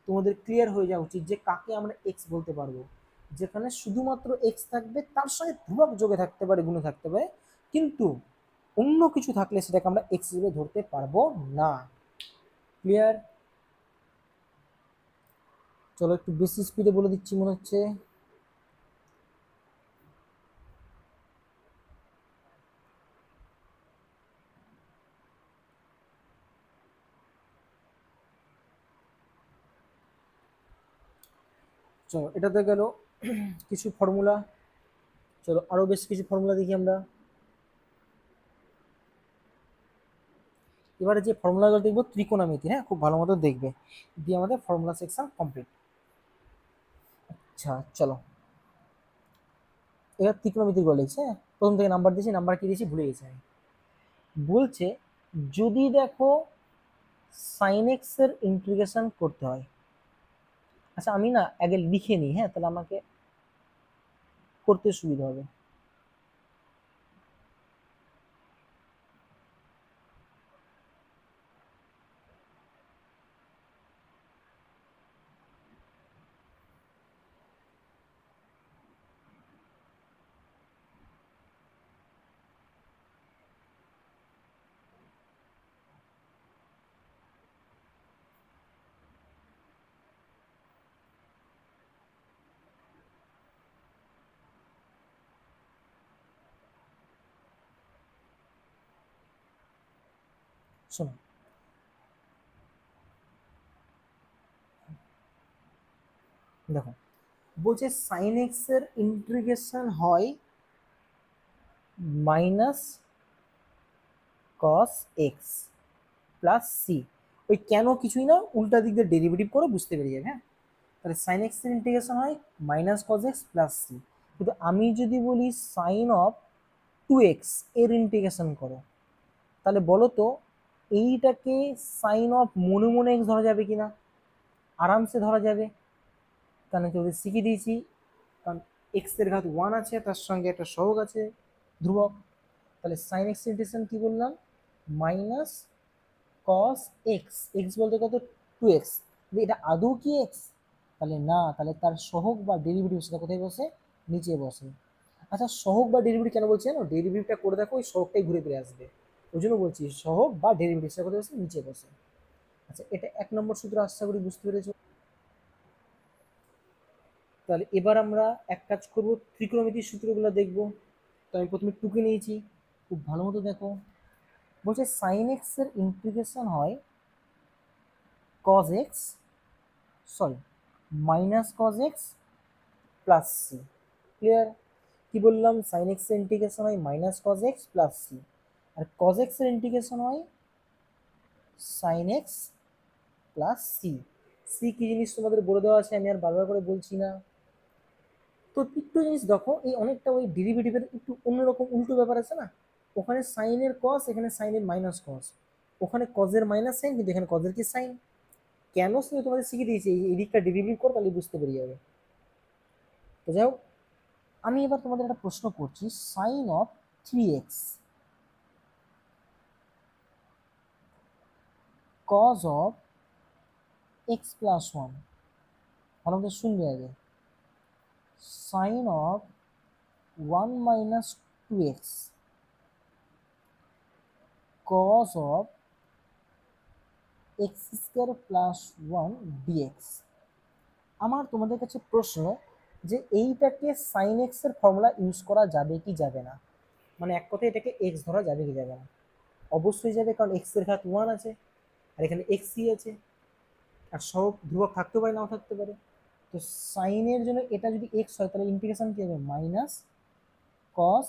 তোমাদের ক্লিয়ার হয়ে যাওয়া উচিত যে কাকে আমরা এক্স বলতে পারবো, যেখানে শুধুমাত্র এক্স থাকবে, তার সঙ্গে ধ্রুবক যোগে থাকতে পারে, গুণে থাকতে পারে, কিন্তু অন্য কিছু থাকলে সেটাকে আমরা এক্স হিসেবে ধরতে পারবো না। ক্লিয়ার? চলো একটু বেশি স্পিডে বলে দিচ্ছি মনে হচ্ছে। চলো এটাতে গেল কিছু ফর্মুলা, চলো আরো বেশ কিছু ফর্মুলা দেখি আমরা। এবারে যে ফর্মুলাগুলো দেখবো ত্রিকোণমিতি, হ্যাঁ খুব ভালো মতো দেখবে, দিয়ে আমাদের ফর্মুলা সেকশন কমপ্লিট। আচ্ছা চলো এবার ত্রিকোণমিতির গুলো লিখছে, হ্যাঁ প্রথম থেকে নাম্বার দিয়েছি, নাম্বার কি দিয়েছি ভুলে গেছি আমি। বলছে যদি দেখো সাইন এক্স এর ইন্টিগ্রেশন করতে হয়, আচ্ছা আমি না আগে লিখে নিই, হ্যাঁ তাহলে আমাকে করতে সুবিধা হবে। শোনো দেখো বলছে সাইন এক্স এর ইন্টিগ্রেশন হয় minus cos x plus c. ওই কেন কিছুই না, উল্টা দিক দিয়ে ডেরিভেটিভ করে বুঝতে পেরে যাবে। হ্যাঁ, তাহলে সাইন এক্স এর ইন্টিগ্রেশন হয় minus cos x plus c. কিন্তু আমি যদি বলি সাইন অফ 2x এর ইন্টিগ্রেশন করো, তাহলে বলো তো এইটাকে সাইন অফ মনে মনে এক্স ধরা যাবে কিনা? আরামসে ধরা যাবে, কারণ তোদের শিখিয়ে দিয়েছি। কারণ এক্স এর ঘাত 1 আছে, তার সঙ্গে একটা সহগ আছে ধ্রুবক। তাহলে সাইন এক্স ইন্টিগ্রেশন কি বললাম? মাইনাস কস এক্স, এক্স বলতে কত? 2x। এটা আদৌ কি এক্স? তাহলে না, তাহলে তার সহগ বা ডেরিভেটিভ সেটা কোথায় বসে? নিচে বসে। আচ্ছা, সহগ বা ডেরিভেটিভ কেন বলছি জানো? ডেরিভেটিভটা করে দেখো, ওই সহগটাই ঘুরে ফিরে আসবে। ওই জন্য বলছি সহগ বা ডেরিভেটিভ সেটা কোথায় বসে? নিচে বসে। আচ্ছা, এটা 1 নম্বর সূত্র, আশা করি বুঝতে পেরেছো। তাহলে এবার আমরা এক কাজ করব, ত্রিকোণমিতির সূত্রগুলো দেখব। তো আমি প্রথমে টুকে নিয়েছি, খুব ভালো মতো দেখো। বলছে সাইন এক্স এর ইন্টিগ্রেশন হয় cos X, sorry, minus cos x plus C. Clear? কি বললাম? সাইন এক্স এর ইন্টিগ্রেশন হয় minus cos x plus C, আর কজ এক্স এর ইন্টিগ্রেশন হয় sine x plus C. C কি জিনিস তোমাদের বলে দেওয়া আছে, আমি আর বারবার করে বলছি না। তো একটু জিনিস দেখো, এই অনেকটা ওই ডেরিভেটিভের একটু অন্যরকম উল্টো ব্যাপার আছে না? ওখানে সাইনের কস, এখানে সাইনের মাইনাস কস। ওখানে কজের মাইনাস সাইন, কিন্তু এখানে কজের কি সাইন। কেন সে তোমাদের শিখিয়ে দিয়েছি, এই দিকটা ডেরিভেটিভ করো, তাহলে বুঝতে পেরে যাবে। তো যাই হোক, আমি এবার তোমাদের একটা প্রশ্ন করছি। Sine of 3x cos of x plus 1, ভালো মতো শুনবে আগে। Sine of 1 minus 2x cos of x square plus 1 dx. আমার তোমাদের কাছে প্রশ্ন, যে এইটাকে সাইন এক্স এর ফর্মুলা ইউজ করা যাবে কি যাবে না? মানে এক কথায় এটাকে এক্স ধরা যাবে কি যাবে না? অবশ্যই যাবে, কারণ এক্স এর ঘাত 1 আছে, আর এখানে এক্স সি আছে, আর সব ধ্রুবক থাকতে পারে, নাও থাকতে পারে। তো সাইনের জন্য এটা যদি এক্স হয়, তাহলে ইন্টিগ্রেশন কি হবে? Minus cos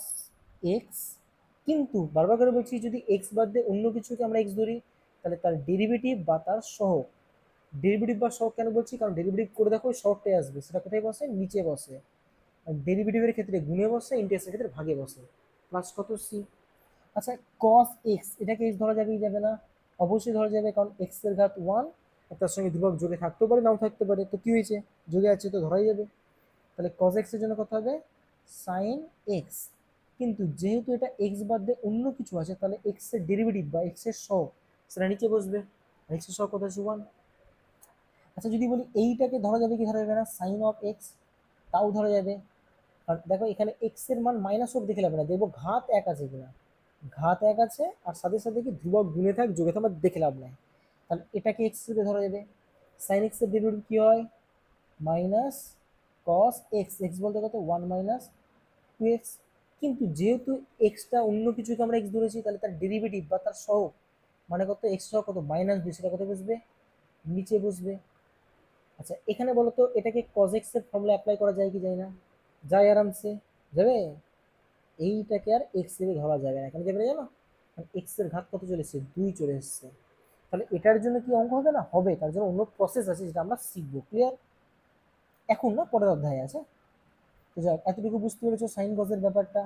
x. কিন্তু বারবার করে বলছি, যদি এক্স বাদ দিয়ে অন্য কিছুকে আমরা এক্স ধরি, তাহলে তার ডেরিভেটিভ বা তার সহগ। ডেরিভেটিভ বা সহগ কেন বলছি? কারণ ডেরিভেটিভ করে দেখো ওই সহগটাই আসবে, সেটা কোথায় বসে? নিচে বসে। আর ডেরিভেটিভের ক্ষেত্রে গুণে বসে, ইন্টিগ্রেশনের ক্ষেত্রে ভাগে বসে। প্লাস কত? সি। আচ্ছা, কস এক্স, এটাকে এক্স ধরা যাবে কি যাবে না? অবশ্যই ধরা যাবে, কারণ এক্স এর ঘাত 1, তার সঙ্গে ধ্রুবক যোগে থাকতেও পারে, নাও থাকতে পারে। তো কি হয়েছে? যোগে আছে, তো ধরাই যাবে। তাহলে কস এক্স এর জন্য কত হবে? Sine x. কিন্তু যেহেতু এটা এক্স বাদ দিয়ে অন্য কিছু আছে, তাহলে এক্স এর ডেরিভেটিভ বা এক্স এর সহগ সেটা নিচে বসবে। এক্স এর সহগ কত আছে? 1। আচ্ছা, যদি বলি এইটাকে ধরা যাবে কি ধরা যাবে না? সাইন অফ এক্স, তাও ধরা যাবে। আর দেখো এখানে এক্স এর মান মাইনাস হোক দেখে লাভ না, দেখবো ঘাত 1 আছে কিনা। ঘাত 1 আছে, আর সাথে সাথে কি ধ্রুবক গুণে থাক যোগে থাক, আমার দেখে লাভ নাই। তাহলে এটাকে এক্স হিসেবে ধরা যাবে। সাইন এক্স এর ডেরিভেটিভ কি হয়? মাইনাস কস এক্স, এক্স বলতে কত? 1 মাইনাস 2x। কিন্তু যেহেতু এক্সটা অন্য কিছুকে আমরা এক্স ধরেছি, তাহলে তার ডেরিভেটিভ বা তার সহগ মানে কত? এক্স সহগ কত? মাইনাস 2, সেটা কত বসবে? নিচে বসবে। আচ্ছা, এখানে বলো তো এটাকে cos x এর ফর্মুলা অ্যাপ্লাই করা যায় কি যায় না? যায়, আরামসে যাবে। এইটাকে আর এক্স হিসেবে ধরা যাবে না, কেন যাবে না জানো? কারণ এক্স এর ঘাত কত চলে এসছে? 2 চলে এসছে। তাহলে এটার জন্য কি অঙ্ক হবে না? হবে। তার জন্য অন্য প্রসেস আছে, যেটা আমরা শিখবো। ক্লিয়ার? এখন না, পরের অধ্যায়ে আছে। তো যাক, এতটুকু বুঝতে পেরেছো সাইন কজের ব্যাপারটা।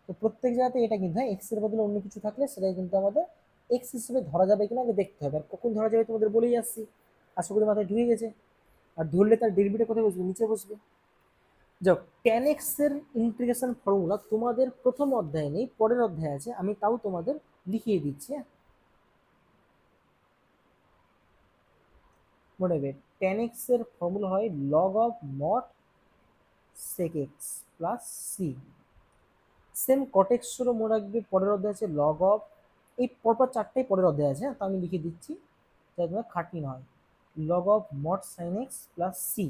তো প্রত্যেক জায়গাতে এটা কিন্তু, হ্যাঁ, এক্স এর বদলে অন্য কিছু থাকলে সেটাই কিন্তু আমাদের এক্স হিসেবে ধরা যাবে কিনা আগে দেখতে হবে। আর কখন ধরা যাবে তোমাদের বলেই আসছি, আশা করি মাথায় ঢুকে গেছে। আর ধরলে তার ডেরিভেটিভ কোথায় বসবে? নিচে বসবে। যাক, tan x এর ইন্টিগ্রেশন ফর্মুলা তোমাদের প্রথম অধ্যায়ে নেই, পরের অধ্যায়ে আছে, আমি তাও তোমাদের লিখিয়ে দিচ্ছি। হ্যাঁ, মনে রাখবে, tan x এর ফর্মুলা হয় log of mod sec x plus c. Same cot x এরও মনে রাখবে, পরের অধ্যায় আছে log অফ, এই পরপর চারটেই পরের অধ্যায় আছে। হ্যাঁ, তা আমি লিখে দিচ্ছি যাতে তোমার খাটনি না হয়। log of mod sine x plus c.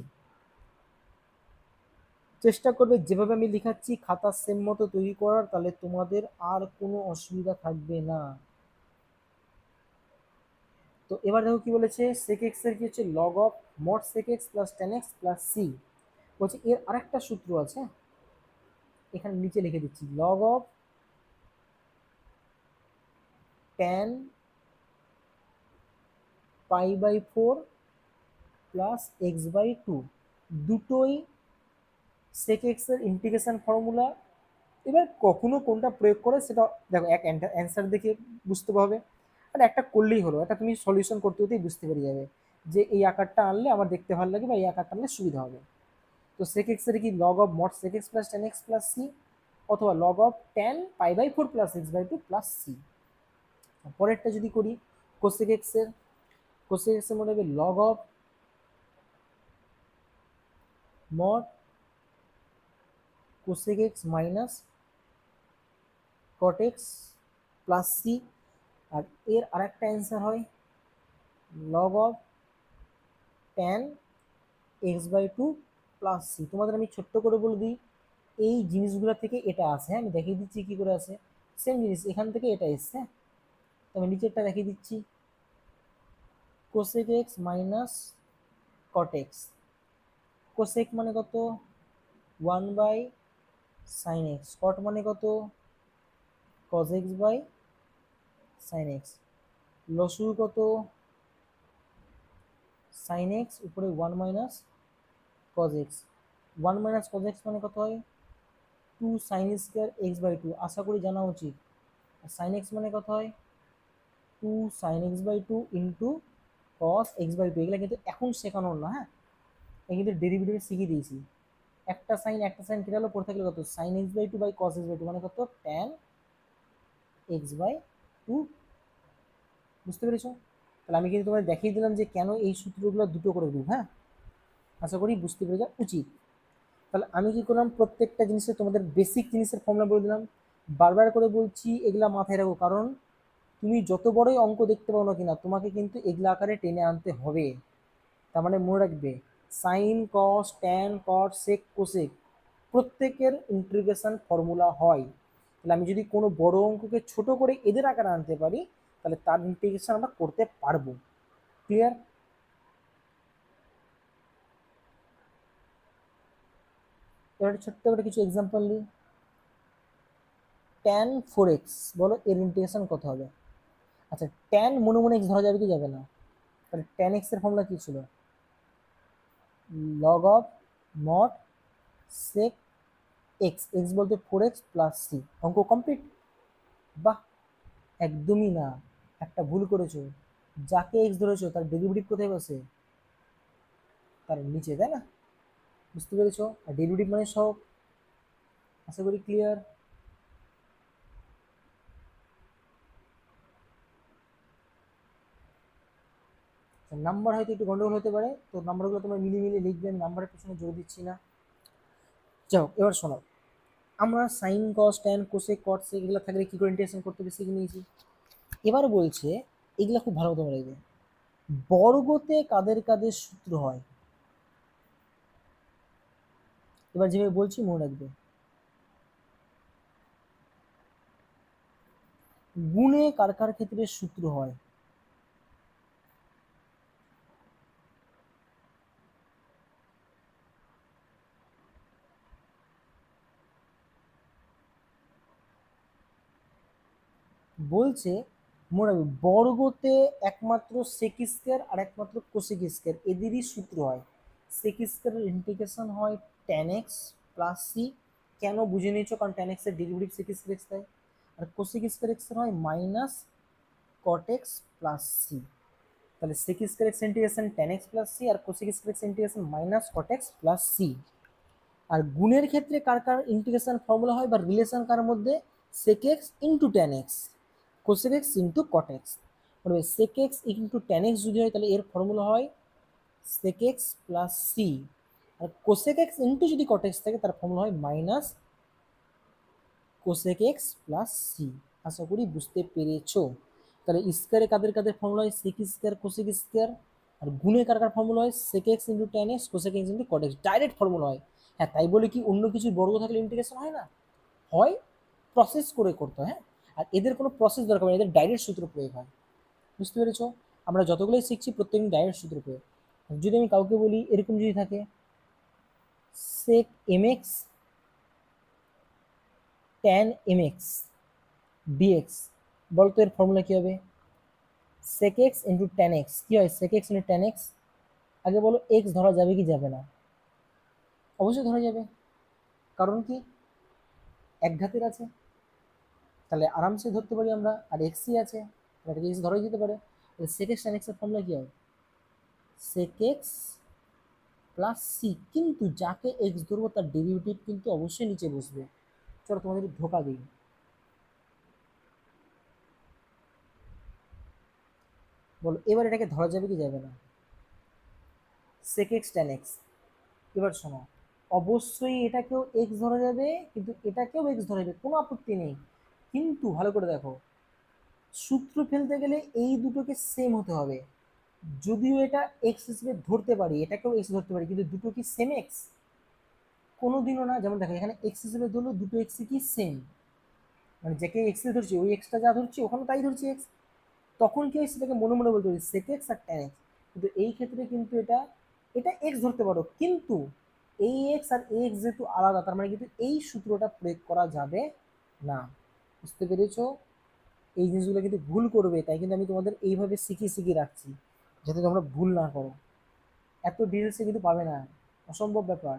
চেষ্টা করবে যেভাবে আমি লিখাচ্ছি খাতা সেম মতো তৈরি করার, তাহলে তোমাদের আর কোনো অসুবিধা থাকবে না। তো এবার দেখো কি বলেছে, sec x এর কি হচ্ছে log of mod sec x plus tan x plus c। বলছে এর আরেকটা সূত্র আছে, এখানে নিচে লিখে দিচ্ছি, log of tan pi by 4 plus x by 2, দুটোই sec x এর ইন্টিগ্রেশন ফর্মুলা। এবার কখনো কোনটা প্রয়োগ করে সেটা দেখো, এক অ্যান্সার দেখে বুঝতে হবে, আর একটা করলেই হলো, এটা তুমি সলিউশন করতে হতেই বুঝতে পেরে যাবে যে এই আকারটা আনলে আমার দেখতে ভালো লাগে বা এই আকারটা আনলে সুবিধা হবে। তো sec x এর কি log of mod sec x plus tan x plus c, অথবা log of tan pi by 4 plus x by 2 plus c। পরেরটা যদি করি cosec x এর, cosec x এর মনে হবে log of mod cosec x minus cot x plus c। আর এর আরেকটা অ্যান্সার হয় log of tan x by 2 plus c। তোমাদের আমি ছোট্ট করে বলে দিই, এই জিনিসগুলো থেকে এটা আসে, হ্যাঁ আমি দেখিয়ে দিচ্ছি কি করে আসে, সেম জিনিস এখান থেকে এটা এসছে। তো আমি নিচেরটা দেখিয়ে দিচ্ছি, cosec x minus cot x। cosec মানে কত 1 বাই sin x, cot মানে কত cos x by sin x, লসু কত sin x উপরে 1 minus cos x। 1 minus cos x মানে কত হয় 2 sin স্কয়ার x বাই 2, আশা করি জানা উচিত। আর sin x মানে কত হয় 2 sin x by 2 into cos x by 2। এগুলো কিন্তু এখন শেখানোর না, হ্যাঁ এই কিন্তু ডেরিভেটিভ শিখিয়ে দিয়েছি। একটা সাইন কেটে গেল, পড়ে থাকলে কত sin x by 2 by cos x by 2 মানে কত tan x বাই 2। বুঝতে পেরেছো? তাহলে আমি কিন্তু তোমাদের দেখিয়ে দিলাম যে কেন এই সূত্রগুলো দুটো করে দিই, হ্যাঁ আশা করি বুঝতে পেরে যাওয়া উচিত। তাহলে আমি কি করলাম, প্রত্যেকটা জিনিসের তোমাদের বেসিক জিনিসের ফর্মুলা বলে দিলাম। বারবার করে বলছি এগুলা মাথায় রাখো, কারণ তুমি যত বড়ই অঙ্ক দেখতে পাও না কিনা তোমাকে কিন্তু এগুলা আকারে টেনে আনতে হবে। তার মানে মনে রাখবে sine cos tan cot sec cosec প্রত্যেকের ইন্টিগ্রেশন ফর্মুলা হয়। তাহলে আমি যদি কোনো বড় অঙ্ককে ছোট করে এদের আকারে আনতে পারি তাহলে তার ইন্টিগ্রেশন আমরা করতে পারবো। ক্লিয়ার? এবার ছোট্ট করে কিছু এক্সাম্পল নিই। tan 4x বলো এর ইন্টিগ্রেশন কত হবে? আচ্ছা tan মনে মনে x ধরা যাবে কি যাবে না? তাহলে tan x এর ফর্মুলা কি ছিল log of mod sec x, x বলতে 4x প্লাস c। অঙ্ক কমপ্লিট। বাহ, একদমই না, একটা ভুল করেছো, যাকে x ধরেছো তার ডেরিভেটিভ কোথায় বসে? তার নিচে, তাই না? বুঝতে পেরেছো? আর ডেরিভেটিভ মানে সব, আশা করি ক্লিয়ার। নাম্বার হয়তো একটু গন্ডগোল হতে পারে, তো নাম্বারগুলো তোমরা মিলিয়ে মিলিয়ে লিখবে, আমি নাম্বারের পিছনে জোর দিচ্ছি না। যাও এবার শোনো, আমরা সাইন কস ট্যান কোসেক কট সেক এগুলো থাকলে কি করে ইন্টিগ্রেশন করতে হবে শিখে নিয়েছি। এবার বলছে এগুলা খুব ভালো মতো রাখবে, বর্গতে কাদের কাদের সূত্র হয়। এবার যেভাবে বলছি মনে রাখবে, গুণে কার কার ক্ষেত্রে সূত্র হয়। বলছে মনে রাখবে বর্গতে একমাত্র সেক স্কয়ার আর একমাত্র কোসেক স্কয়ার এদেরই সূত্র হয়। সেক স্কয়ারের ইন্টিগ্রেশন হয় tan x প্লাস c, কেন বুঝে নিয়েছো, কারণ tan x এর ডেরিভেটিভ সেক স্কয়ার x তাই। আর কোসেক স্কয়ার x এর হয় minus cot x plus c। তাহলে sec square x integration tan x plus c আর cosec square x integration minus cot x plus c। আর গুণের ক্ষেত্রে কার কার ইন্টিগ্রেশন ফর্মুলা হয় বা relation কার মধ্যে, sec x into tan x cosec x into cot x। মানে sec x into tan x যদি হয় তাহলে এর ফর্মুলা হয় sec x প্লাস c। আর cosec x ইন্টু যদি cot x থাকে তার ফর্মুলা হয় minus cosec x plus c। আশা করি বুঝতে পেরেছো। তাহলে স্কয়ারে কাদের কাদের ফর্মুলা হয় sec স্কয়ার cosec স্কয়ার, আর গুণে কার কার ফর্মুলা হয় sec x into tan x cosec x into cot x, direct formula হয়। হ্যাঁ তাই বলে কি অন্য কিছু বর্গ থাকলে ইন্টিগ্রেশন হয় না? হয়, প্রসেস করে করতে হয়, হ্যাঁ। আর এদের কোনো প্রসেস দরকার নেই, এদের ডাইরেক্ট সূত্র প্রয়োগ হয়। বুঝতে পেরেছো? আমরা যতগুলোই শিখছি প্রত্যেকদিন ডাইরেক্ট সূত্র পেয়ে। যদি আমি কাউকে বলি এরকম যদি থাকে sec mx tan mx dx, বলতো এর ফর্মুলা কি হবে? sec x into tan x। কি হয় sec x into tan x? আগে বলো x ধরা যাবে কি যাবে না? অবশ্যই ধরা যাবে, কারণ কি এক ঘাতের আছে, তাহলে আরামসে ধরতে পারি আমরা। আর এক্সই আছে, এটাকে এক্স ধরাই যেতে পারে। sec x tan x এর ফর্মুলা কি হয়? sec x প্লাস সি, কিন্তু যাকে এক্স ধরবো তার ডেরিভেটিভ কিন্তু অবশ্যই নিচে বসবে। চলো তোমাদের ধোকা দিই, বলো এবার এটাকে ধরা যাবে কি যাবে না? sec x tan x। এবার শোনো, অবশ্যই এটাকেও এক্স ধরা যাবে, কিন্তু এটাকেও এক্স ধরা যাবে, কোনো আপত্তি নেই। কিন্তু ভালো করে দেখো, সূত্র ফেলতে গেলে এই দুটোকে সেম হতে হবে। যদিও এটা এক্স হিসেবে ধরতে পারি, এটাকেও এক্স ধরতে পারি, কিন্তু দুটো কি সেম এক্স? কোনোদিনও না। যেমন দেখো এখানে এক্স হিসেবে ধরলো দুটো এক্স কি সেম, মানে যাকে এক্স এ ধরছি ওই এক্সটা যা ধরছি ওখানে তাই ধরছি এক্স, তখন কি হয় সেটাকে মনে মনে বলতে পারি সেক এক্স আর ট্যান এক্স। কিন্তু এই ক্ষেত্রে কিন্তু এটা এটা এক্স ধরতে পারো, কিন্তু এই এক্স আর এক্স যেহেতু আলাদা, তার মানে কিন্তু এই সূত্রটা প্রয়োগ করা যাবে না। বুঝতে পেরেছো? এই জিনিসগুলো কিন্তু ভুল করবে, তাই কিন্তু আমি তোমাদের এইভাবে শিখিয়ে শিখিয়ে রাখছি যাতে তোমরা ভুল না করো। এত ডিটেলসে কিন্তু পাবে না, অসম্ভব ব্যাপার।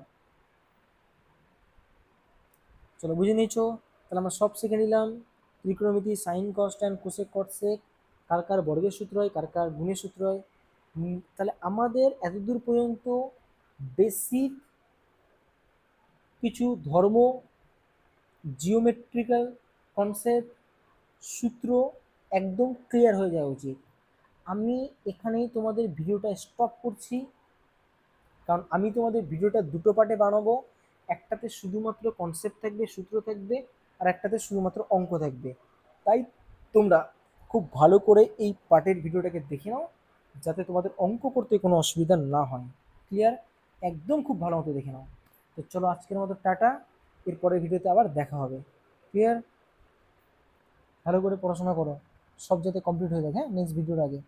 চলো বুঝে নিয়েছো? তাহলে আমরা সব শিখে নিলাম, ত্রিকোণমিতি, সাইন কস ট্যান কোসেক কট সেক, কার কার বর্গের সূত্র হয়, কার কার গুণের সূত্র হয়। তাহলে আমাদের এতদূর পর্যন্ত বেসিক কিছু ধর্ম, জিওমেট্রিক্যাল কনসেপ্ট, সূত্র একদম ক্লিয়ার হয়ে যাওয়া উচিত। আমি এখানেই তোমাদের ভিডিওটা স্টপ করছি, কারণ আমি তোমাদের ভিডিওটা দুটো পার্টে বানাবো। একটাতে শুধুমাত্র কনসেপ্ট থাকবে, সূত্র থাকবে, আর একটাতে শুধুমাত্র অঙ্ক থাকবে। তাই তোমরা খুব ভালো করে এই পার্টের ভিডিওটাকে দেখে নাও, যাতে তোমাদের অঙ্ক করতে কোনো অসুবিধা না হয়। ক্লিয়ার? একদম খুব ভালো মতো দেখে নাও। তো চলো আজকের মতো টাটা, এরপরের ভিডিওতে আবার দেখা হবে। ক্লিয়ার? ভালো করে পড়াশোনা করো, সব যাতে কমপ্লিট হয়ে যায়, হ্যাঁ, নেক্সট ভিডিওর আগে।